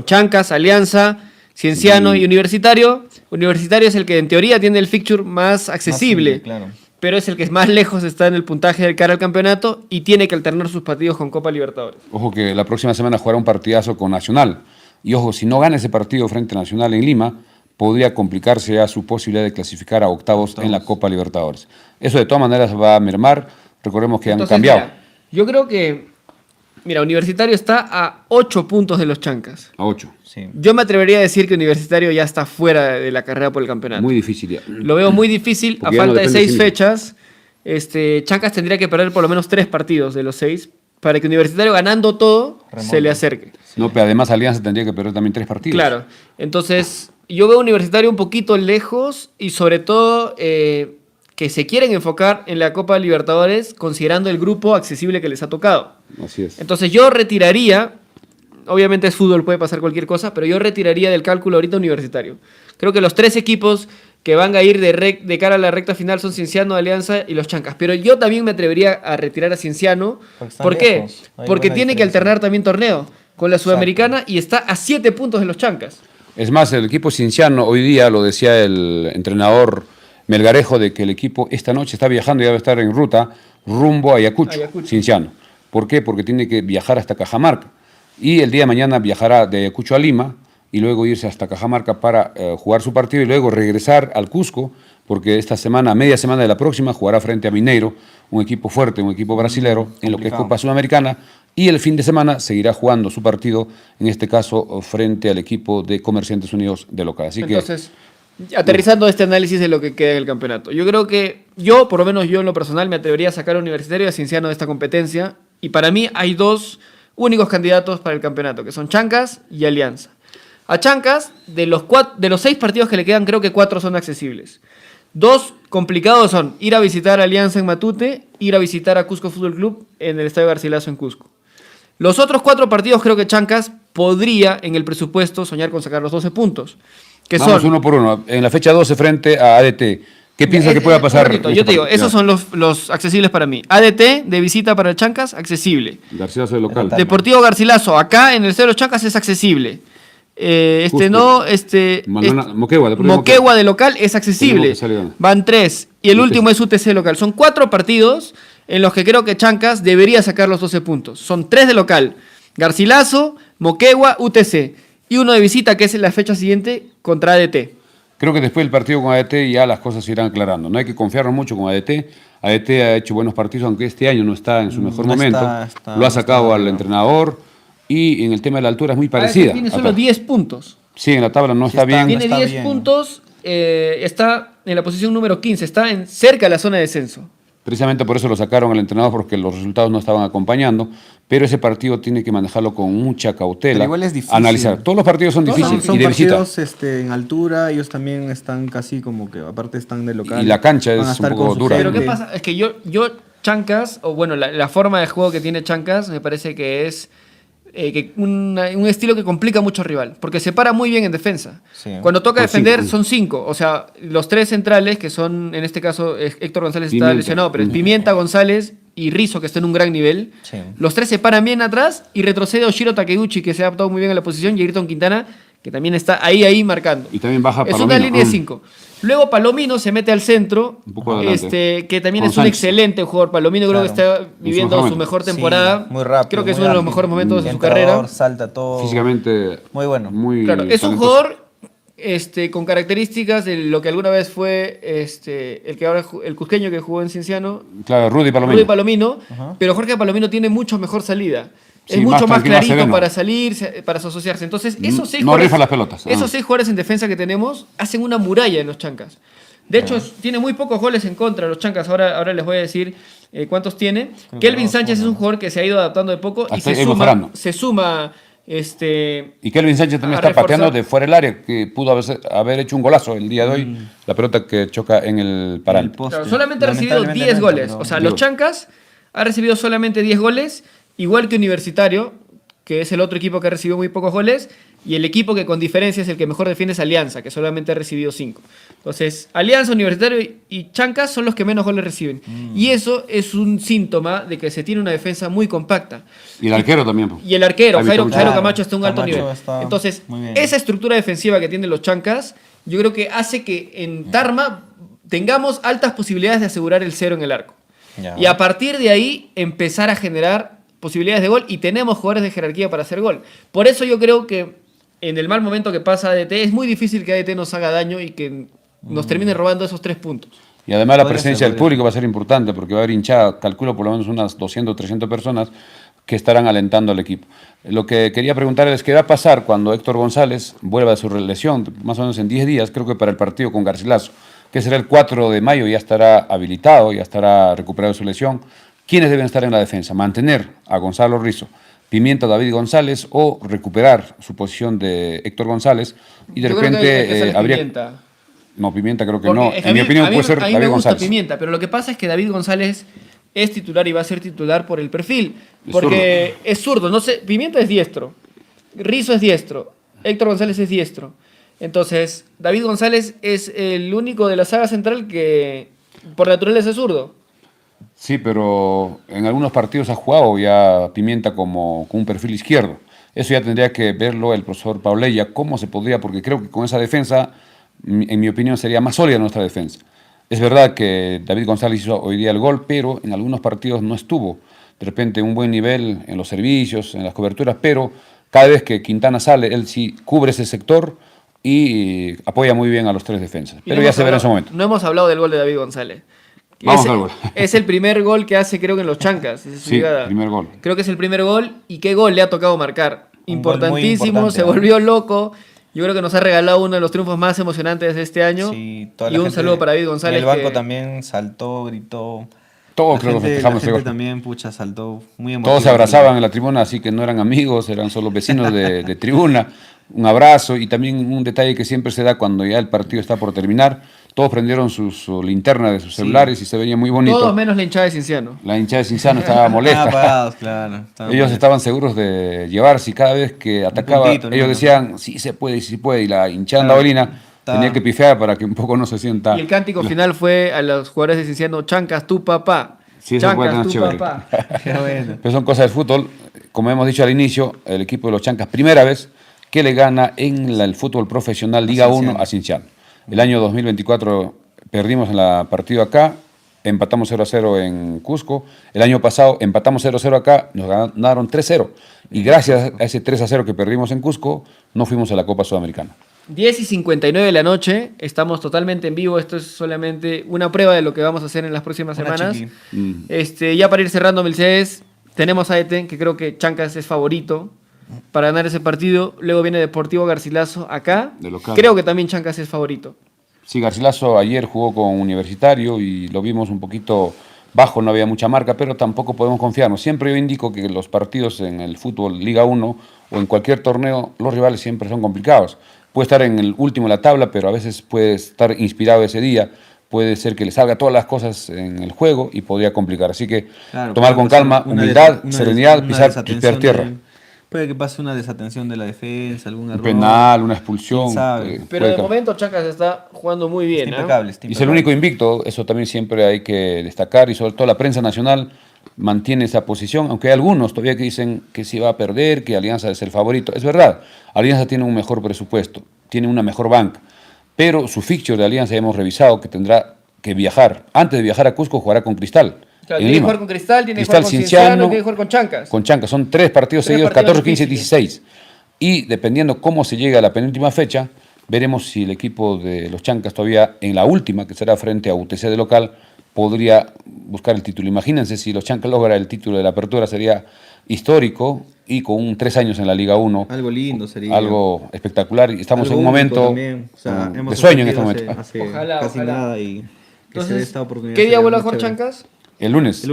Chancas, Alianza, Cienciano y Universitario, Universitario es el que en teoría tiene el fixture más accesible, Claro. pero es el que más lejos está en el puntaje de cara al campeonato y tiene que alternar sus partidos con Copa Libertadores. Ojo que la próxima semana jugará un partidazo con Nacional. Y ojo, si no gana ese partido frente a Nacional en Lima, podría complicarse ya su posibilidad de clasificar a octavos en la Copa Libertadores. Eso de todas maneras va a mermar. Recordemos que Entonces, han cambiado. mira, yo creo que, Universitario está a 8 puntos de los Chancas. A 8. Sí. Yo me atrevería a decir que Universitario ya está fuera de la carrera por el campeonato. Muy difícil ya. Lo veo muy difícil, a Porque ya no falta de depende de 6 sí mismo. fechas. Chancas tendría que perder por lo menos 3 partidos de los 6 para que Universitario ganando todo se le acerque. No, pero además Alianza tendría que perder también 3 partidos. Claro, entonces yo veo Universitario un poquito lejos y sobre todo que se quieren enfocar en la Copa Libertadores considerando el grupo accesible que les ha tocado. Así es. Entonces yo retiraría, obviamente es fútbol, puede pasar cualquier cosa, pero yo retiraría del cálculo ahorita Universitario. Creo que los 3 equipos que van a ir de cara a la recta final son Cienciano, Alianza y los Chancas. Pero yo también me atrevería a retirar a Cienciano. ¿Por qué? Porque tiene que alternar también torneo con la Sudamericana y está a 7 puntos de los Chancas. Es más, el equipo Cienciano hoy día, lo decía el entrenador Melgarejo, de que el equipo esta noche está viajando y debe estar en ruta rumbo a Ayacucho, Cienciano. ¿Por qué? Porque tiene que viajar hasta Cajamarca. Y el día de mañana viajará de Ayacucho a Lima y luego irse hasta Cajamarca para jugar su partido y luego regresar al Cusco, porque esta semana, media semana de la próxima, jugará frente a Mineiro, un equipo fuerte, un equipo brasilero, en lo que es Copa Sudamericana, y el fin de semana seguirá jugando su partido, en este caso, frente al equipo de Comerciantes Unidos de local. Así entonces, aterrizando este análisis de lo que queda del campeonato, yo creo que por lo menos yo en lo personal, me atrevería a sacar a Universitario y a Cienciano de esta competencia, y para mí hay 2 únicos candidatos para el campeonato, que son Chancas y Alianza. A Chancas, de los 6 partidos que le quedan, creo que 4 son accesibles. 2 complicados son ir a visitar a Alianza en Matute, ir a visitar a Cusco Fútbol Club en el Estadio Garcilaso en Cusco. Los otros 4 partidos creo que Chancas podría en el presupuesto soñar con sacar los 12 puntos. Que vamos son, uno por uno. En la fecha 12 frente a ADT, ¿qué piensa que pueda pasar? Yo te digo, esos son los accesibles para mí. ADT de visita para el Chancas, accesible. Garcilaso de local. Deportivo Garcilaso, acá en el Estadio de los Chancas es accesible. Moquegua de local es accesible. Van 3. Y el último es UTC local. Son 4 partidos en los que creo que Chancas debería sacar los 12 puntos. Son 3 de local. Garcilaso, Moquegua, UTC. Y uno de visita, que es en la fecha siguiente, contra ADT. Creo que después del partido con ADT ya las cosas se irán aclarando. No hay que confiarnos mucho con ADT. ADT ha hecho buenos partidos, aunque este año no está en su mejor momento. Lo ha sacado al entrenador. Y en el tema de la altura es muy parecida. Tiene solo 10 puntos. Sí, en la tabla no está bien. Tiene 10 puntos, está en la posición número 15, está cerca de la zona de descenso. Precisamente por eso lo sacaron al entrenador, porque los resultados no estaban acompañando. Pero ese partido tiene que manejarlo con mucha cautela. Pero igual es difícil. Todos los partidos son difíciles. Son partidos en altura, ellos también están casi como que, aparte están de local. Y la cancha es un poco dura. Pero ¿qué pasa? Es que yo Chancas, o bueno, la forma de juego que tiene Chancas, me parece que es un estilo que complica mucho al rival, porque se para muy bien en defensa. Sí. Cuando toca defender son 5, o sea, los 3 centrales, que son, en este caso, Héctor González está lesionado, pero es Pimienta, González y Rizzo, que está en un gran nivel. Sí. Los 3 se paran bien atrás y retrocede Oshiro Takeuchi, que se ha adaptado muy bien a la posición, y Ayrton Quintana, que también está ahí marcando. Y también baja Palomino. Es una línea de 5. Luego Palomino se mete al centro, que también es un excelente jugador. Palomino creo que está viviendo su mejor temporada. Sí, muy rápido. Creo que es uno de los mejores momentos de su carrera. Salta todo. Físicamente muy bueno. Claro, es un jugador con características de lo que alguna vez fue el cusqueño que jugó en Cienciano. Claro, Rudy Palomino. Pero Jorge Palomino tiene mucho mejor salida. Es mucho más clarito para salir, para asociarse. Entonces, esos 6 no rifa las pelotas. Esos 6 jugadores en defensa que tenemos hacen una muralla en los Chancas. De hecho, tiene muy pocos goles en contra los Chancas. Ahora les voy a decir cuántos tiene. Kelvin Sánchez es un jugador que se ha ido adaptando de poco y se suma. Y Kelvin Sánchez también está pateando de fuera del área, que pudo haber hecho un golazo el día de hoy. La pelota que choca en el paral. Claro, solamente ha recibido 10 goles. O sea, los Chancas ha recibido solamente 10 goles. Igual que Universitario, que es el otro equipo que ha recibido muy pocos goles, y el equipo que con diferencia es el que mejor defiende es Alianza, que solamente ha recibido 5. Entonces, Alianza, Universitario y Chancas son los que menos goles reciben. Y eso es un síntoma de que se tiene una defensa muy compacta. Y el arquero también. Y el arquero, Jairo Camacho, está a un alto nivel. Entonces, esa estructura defensiva que tienen los Chancas, yo creo que hace que en Tarma tengamos altas posibilidades de asegurar el 0 en el arco. Y a partir de ahí empezar a generar posibilidades de gol, y tenemos jugadores de jerarquía para hacer gol. Por eso yo creo que en el mal momento que pasa ADT, es muy difícil que ADT nos haga daño y que nos termine robando esos 3 puntos. Y además la presencia del público va a ser importante, porque va a haber hinchada, calculo por lo menos unas 200, 300 personas que estarán alentando al equipo. Lo que quería preguntarles es qué va a pasar cuando Héctor González vuelva de su lesión, más o menos en 10 días, creo que para el partido con Garcilaso, que será el 4 de mayo, ya estará habilitado, ya estará recuperado de su lesión. ¿Quiénes deben estar en la defensa? ¿Mantener a Gonzalo Rizzo, Pimienta, David González, o recuperar su posición de Héctor González? Y de Yo creo repente que sale habría... Pimienta. No, Pimienta creo que Porque no. En mi opinión puede ser a mí David me gusta González. Pimienta, pero lo que pasa es que David González es titular y va a ser titular por el perfil. Porque es zurdo. No sé, Pimienta es diestro. Rizzo es diestro. Héctor González es diestro. Entonces, David González es el único de la saga central que por naturaleza es zurdo. Sí, pero en algunos partidos ha jugado ya Pimienta como con un perfil izquierdo. Eso ya tendría que verlo el profesor Paulella, cómo se podría, porque creo que con esa defensa, en mi opinión, sería más sólida nuestra defensa. Es verdad que David González hizo hoy día el gol, pero en algunos partidos no estuvo. De repente un buen nivel en los servicios, en las coberturas, pero cada vez que Quintana sale, él sí cubre ese sector y apoya muy bien a los tres defensas. Pero ya se verá en su momento. No hemos hablado del gol de David González. Vamos al gol. Es el primer gol que hace, creo que en los Chancas. Sí, primer gol. Creo que es el primer gol. ¿Y qué gol le ha tocado marcar? Importantísimo, se ¿no? volvió loco. Yo creo que nos ha regalado uno de los triunfos más emocionantes de este año. Sí, y un saludo para David González. En el banco también saltó, gritó. Todos creo que festejamos la gente también, pucha, saltó muy emotivo. Todos se abrazaban en la tribuna, así que no eran amigos, eran solo vecinos de tribuna. Un abrazo y también un detalle que siempre se da cuando ya el partido está por terminar. Todos prendieron su linterna de sus celulares y se veía muy bonito. Todos menos la hinchada de Cinciano. La hinchada de Cinciano estaba molesta. Apagados, claro. Ellos estaban seguros de llevarse y cada vez que atacaba, ellos decían, sí se puede, sí se puede. Y la hinchada andabolina tenía que pifear para que un poco no se sienta. Y el cántico final fue a los jugadores de Cinciano: Chancas, tu papá. Sí, eso fue tan chévere. Qué bueno. Pero son cosas del fútbol. Como hemos dicho al inicio, el equipo de los Chancas, primera vez que le gana en el fútbol profesional Liga 1 a Cinciano. El año 2024 perdimos en la partido acá, empatamos 0-0 en Cusco. El año pasado empatamos 0-0 acá, nos ganaron 3-0. Y gracias a ese 3-0 que perdimos en Cusco, no fuimos a la Copa Sudamericana. 10:59 de la noche, estamos totalmente en vivo. Esto es solamente una prueba de lo que vamos a hacer en las próximas semanas. Ya para ir cerrando, Melcedes, tenemos a Eten, que creo que Chancas es favorito para ganar ese partido. Luego viene Deportivo Garcilaso acá. Creo que también Chancas es favorito. Sí, Garcilaso ayer jugó con Universitario y lo vimos un poquito bajo, no había mucha marca, pero tampoco podemos confiarnos. Siempre yo indico que los partidos en el fútbol Liga 1 o en cualquier torneo, los rivales siempre son complicados. Puede estar en el último de la tabla, pero a veces puede estar inspirado ese día. Puede ser que le salga todas las cosas en el juego y podría complicar. Así que tomar con calma, humildad, serenidad, pisar tierra. Puede que pase una desatención de la defensa, algún error. Un penal, una expulsión. Pero de momento Chancas está jugando muy bien. Está impecable. Y es el único invicto, eso también siempre hay que destacar. Y sobre todo la prensa nacional mantiene esa posición, aunque hay algunos todavía que dicen que si va a perder, que Alianza es el favorito. Es verdad, Alianza tiene un mejor presupuesto, tiene una mejor banca, pero su fixture de Alianza ya hemos revisado que tendrá que viajar. Antes de viajar a Cusco jugará con Cristal. Claro, tiene que jugar con Cristal, tiene que jugar con Cinciano, tiene que jugar con Chancas. Con Chancas, son 3 partidos seguidos, 14, 15, 16. Y dependiendo cómo se llega a la penúltima fecha, veremos si el equipo de los Chancas todavía en la última, que será frente a UTC de local, podría buscar el título. Imagínense si los Chancas logran el título de la apertura, sería histórico y con 3 años en la Liga 1. Algo lindo sería. Algo espectacular y estamos en un momento de sueño en este momento. Ojalá. Nada y entonces, esta oportunidad. ¿Qué día vuelve a jugar Chancas? El lunes.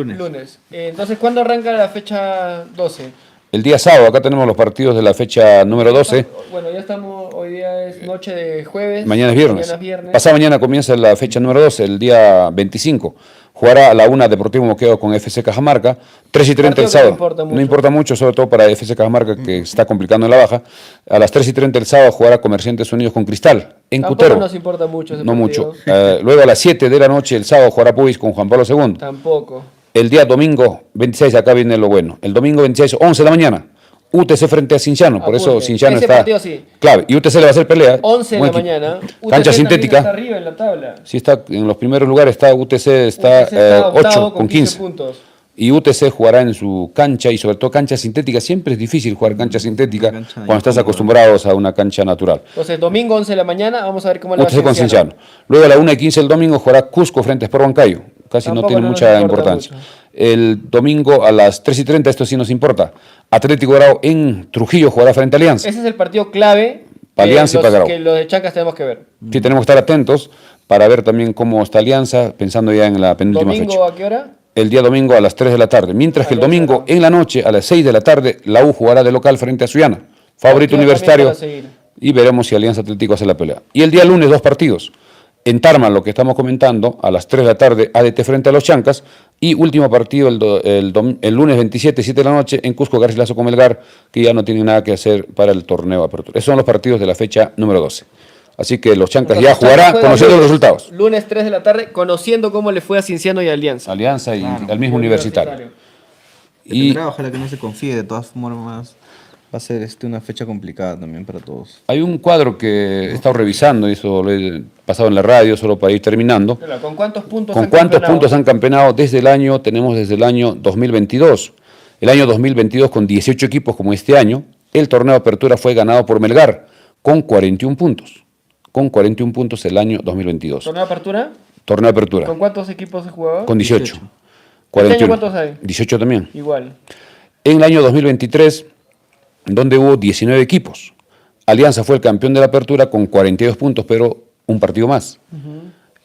Entonces, ¿cuándo arranca la fecha 12? El día sábado, acá tenemos los partidos de la fecha número 12. Bueno, ya estamos, hoy día es noche de jueves. Mañana es viernes. Pasado mañana comienza la fecha número 12, el día 25. Jugará a la 1 Deportivo Moquegua con FC Cajamarca, 3:30 el sábado. No importa mucho, sobre todo para FC Cajamarca que está complicando en la baja. A las 3:30 el sábado jugará Comerciantes Unidos con Cristal, en Cutero. No nos importa mucho ese No partido. mucho. Luego a las 7 de la noche el sábado jugará Puig con Juan Pablo II. Tampoco. El día domingo 26, acá viene lo bueno. El domingo 26, 11 de la mañana. UTC frente a Cinciano, por eso Cinciano ese está partido, sí. clave. Y UTC le va a hacer pelea. 11 de la mañana. Cancha sintética. Está arriba en la tabla. Sí, está en los primeros lugares. Está UTC está 8 con 15 puntos. Y UTC jugará en su cancha y sobre todo cancha sintética. Siempre es difícil jugar cancha sintética cuando estás acostumbrados a una cancha natural. Entonces, domingo 11 de la mañana, vamos a ver cómo le va UTC con Cinciano. Luego a la 1:15 el domingo jugará Cusco frente a Sport Huancayo. Casi tampoco no tiene mucha importancia. Mucho. El domingo a las 3:30, esto sí nos importa. Atlético Grau en Trujillo jugará frente a Alianza. Ese es el partido clave Alianza y para Grau. Que los de Chancas tenemos que ver. Sí, tenemos que estar atentos para ver también cómo está Alianza, pensando ya en la penúltima fecha. ¿Domingo a qué hora? el día domingo a las 3 de la tarde, mientras que el domingo en la noche a las 6 de la tarde la U jugará de local frente a Sullana, favorito universitario, y veremos si Alianza Atlético hace la pelea. Y el día lunes 2 partidos. En Tarma, lo que estamos comentando, a las 3 de la tarde, ADT frente a los Chancas, y último partido el lunes 27, 7 de la noche, en Cusco, Garcilaso con Melgar, que ya no tienen nada que hacer para el torneo Apertura. Esos son los partidos de la fecha número 12. Así que los Chancas ya jugará conociendo los resultados. Lunes 3 de la tarde, conociendo cómo le fue a Cienciano y Alianza. Alianza y al mismo Universitario. Y ojalá que no se confíe, de todas formas va a ser una fecha complicada también para todos. Hay un cuadro que he estado revisando, y eso lo he pasado en la radio, solo para ir terminando. ¿Con cuántos puntos han campeonado? Tenemos desde el año 2022. El año 2022 con 18 equipos como este año, el torneo de Apertura fue ganado por Melgar con 41 puntos. Con 41 puntos el año 2022. ¿Torneo de Apertura? Torneo de Apertura. ¿Con cuántos equipos se jugaba? Con 18. 41. ¿Este año cuántos hay? 18 también. Igual. En el año 2023, donde hubo 19 equipos. Alianza fue el campeón de la Apertura con 42 puntos, pero un partido más.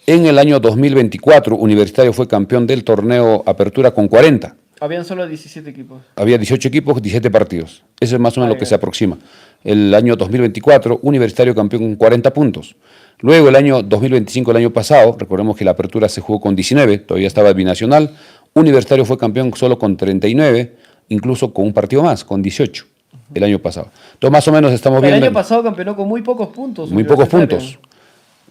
En el año 2024, Universitario fue campeón del torneo Apertura con 40. Habían solo 17 equipos. Había 18 equipos, 17 partidos. Eso es más o menos lo que se aproxima. El año 2024, Universitario campeón con 40 puntos. Luego, el año 2025, el año pasado, recordemos que la Apertura se jugó con 19, todavía estaba binacional. Universitario fue campeón solo con 39, incluso con un partido más, con 18, el año pasado. Entonces, más o menos estamos viendo... El año pasado campeonó con muy pocos puntos. Muy pocos puntos.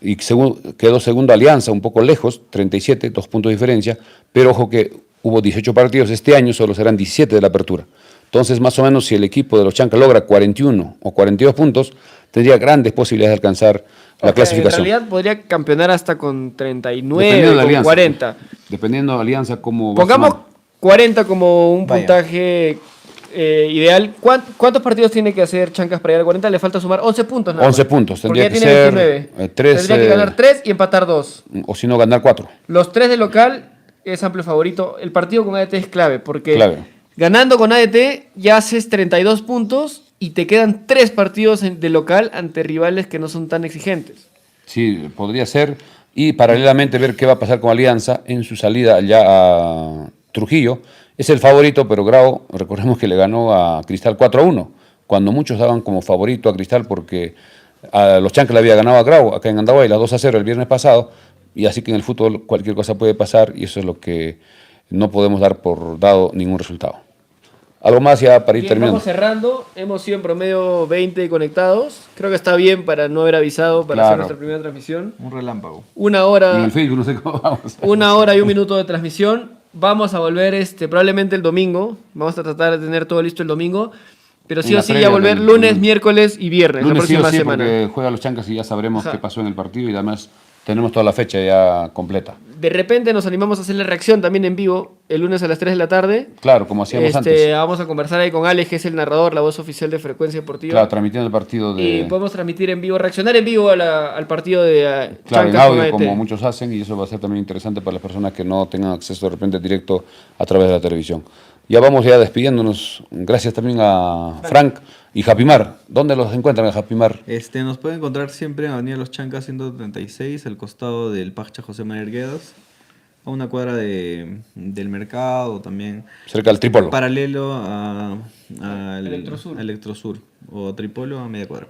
Y quedó segundo Alianza, un poco lejos, 37, 2 puntos de diferencia, pero ojo que hubo 18 partidos este año, solo serán 17 de la Apertura. Entonces, más o menos, si el equipo de los Chancas logra 41 o 42 puntos, tendría grandes posibilidades de alcanzar la clasificación. En realidad podría campeonar hasta con 39, con 40. Dependiendo de Alianza, cómo... Pongamos 40 como un puntaje ideal. ¿Cuántos partidos tiene que hacer Chancas para llegar a 40? Le falta sumar 11 puntos. 11 puntos. Tendría que ser 3. Tendría que ganar 3 y empatar 2. O si no, ganar 4. Los 3 de local es amplio favorito. El partido con ADT es clave porque ganando con ADT ya haces 32 puntos y te quedan 3 partidos de local ante rivales que no son tan exigentes. Sí, podría ser. Y paralelamente ver qué va a pasar con Alianza en su salida allá a Trujillo. Es el favorito, pero Grau, recordemos que le ganó a Cristal 4-1, cuando muchos daban como favorito a Cristal porque a los Chancas le había ganado a Grau acá en Andahuaylas 2-0 el viernes pasado, y así que en el fútbol cualquier cosa puede pasar y eso es lo que no podemos dar por dado ningún resultado. Algo más ya para ir terminando. Vamos cerrando, hemos sido en promedio 20 conectados, creo que está bien para no haber avisado para hacer nuestra primera transmisión. Un relámpago. 1 hora. Y en el Facebook no sé cómo vamos. 1 hora y 1 minuto de transmisión. Vamos a volver probablemente el domingo. Vamos a tratar de tener todo listo el domingo. Pero sí o sí ya volver lunes, miércoles y viernes, lunes, la próxima sí, semana. Porque juega los Chancas y ya sabremos qué pasó en el partido y además tenemos toda la fecha ya completa. De repente nos animamos a hacer la reacción también en vivo el lunes a las 3 de la tarde. Claro, como hacíamos antes. Vamos a conversar ahí con Alex, que es el narrador, la voz oficial de Frecuencia Deportiva. Claro, transmitiendo el partido de... Y podemos transmitir en vivo, reaccionar en vivo al partido de claro, Chancas en audio, como muchos hacen, y eso va a ser también interesante para las personas que no tengan acceso de repente directo a través de la televisión. Ya vamos ya despidiéndonos. Gracias también a Frank y Japimar. ¿Dónde los encuentran a Japimar? Nos pueden encontrar siempre en Avenida Los Chancas 136, al costado del Pacha José María Arguedas, a una cuadra del mercado también. Cerca del Tripolo. Paralelo al Electrosur, o Tripolo a media cuadra.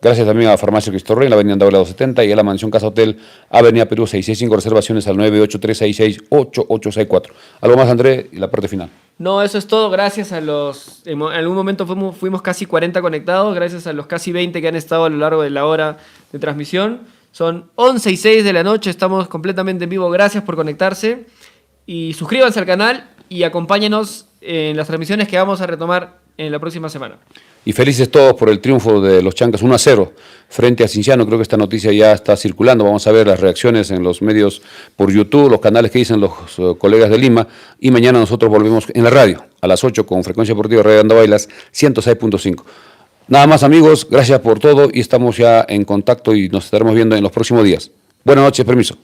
Gracias también a Farmacia Cristo Rey en la avenida Andahuaylas 270 y a la Mansión Casa Hotel, Avenida Perú 665, reservaciones al 983668864. ¿Algo más, André? Y la parte final. No, eso es todo. Gracias a los... En algún momento fuimos casi 40 conectados, gracias a los casi 20 que han estado a lo largo de la hora de transmisión. Son 11:06 de la noche, estamos completamente en vivo. Gracias por conectarse y suscríbanse al canal y acompáñenos en las transmisiones que vamos a retomar en la próxima semana. Y felices todos por el triunfo de los Chancas 1-0 frente a Cienciano. Creo que esta noticia ya está circulando. Vamos a ver las reacciones en los medios por YouTube, los canales que dicen los colegas de Lima. Y mañana nosotros volvemos en la radio a las 8 con Frecuencia Deportiva Radio Andahuaylas 106.5. Nada más, amigos. Gracias por todo y estamos ya en contacto y nos estaremos viendo en los próximos días. Buenas noches, permiso.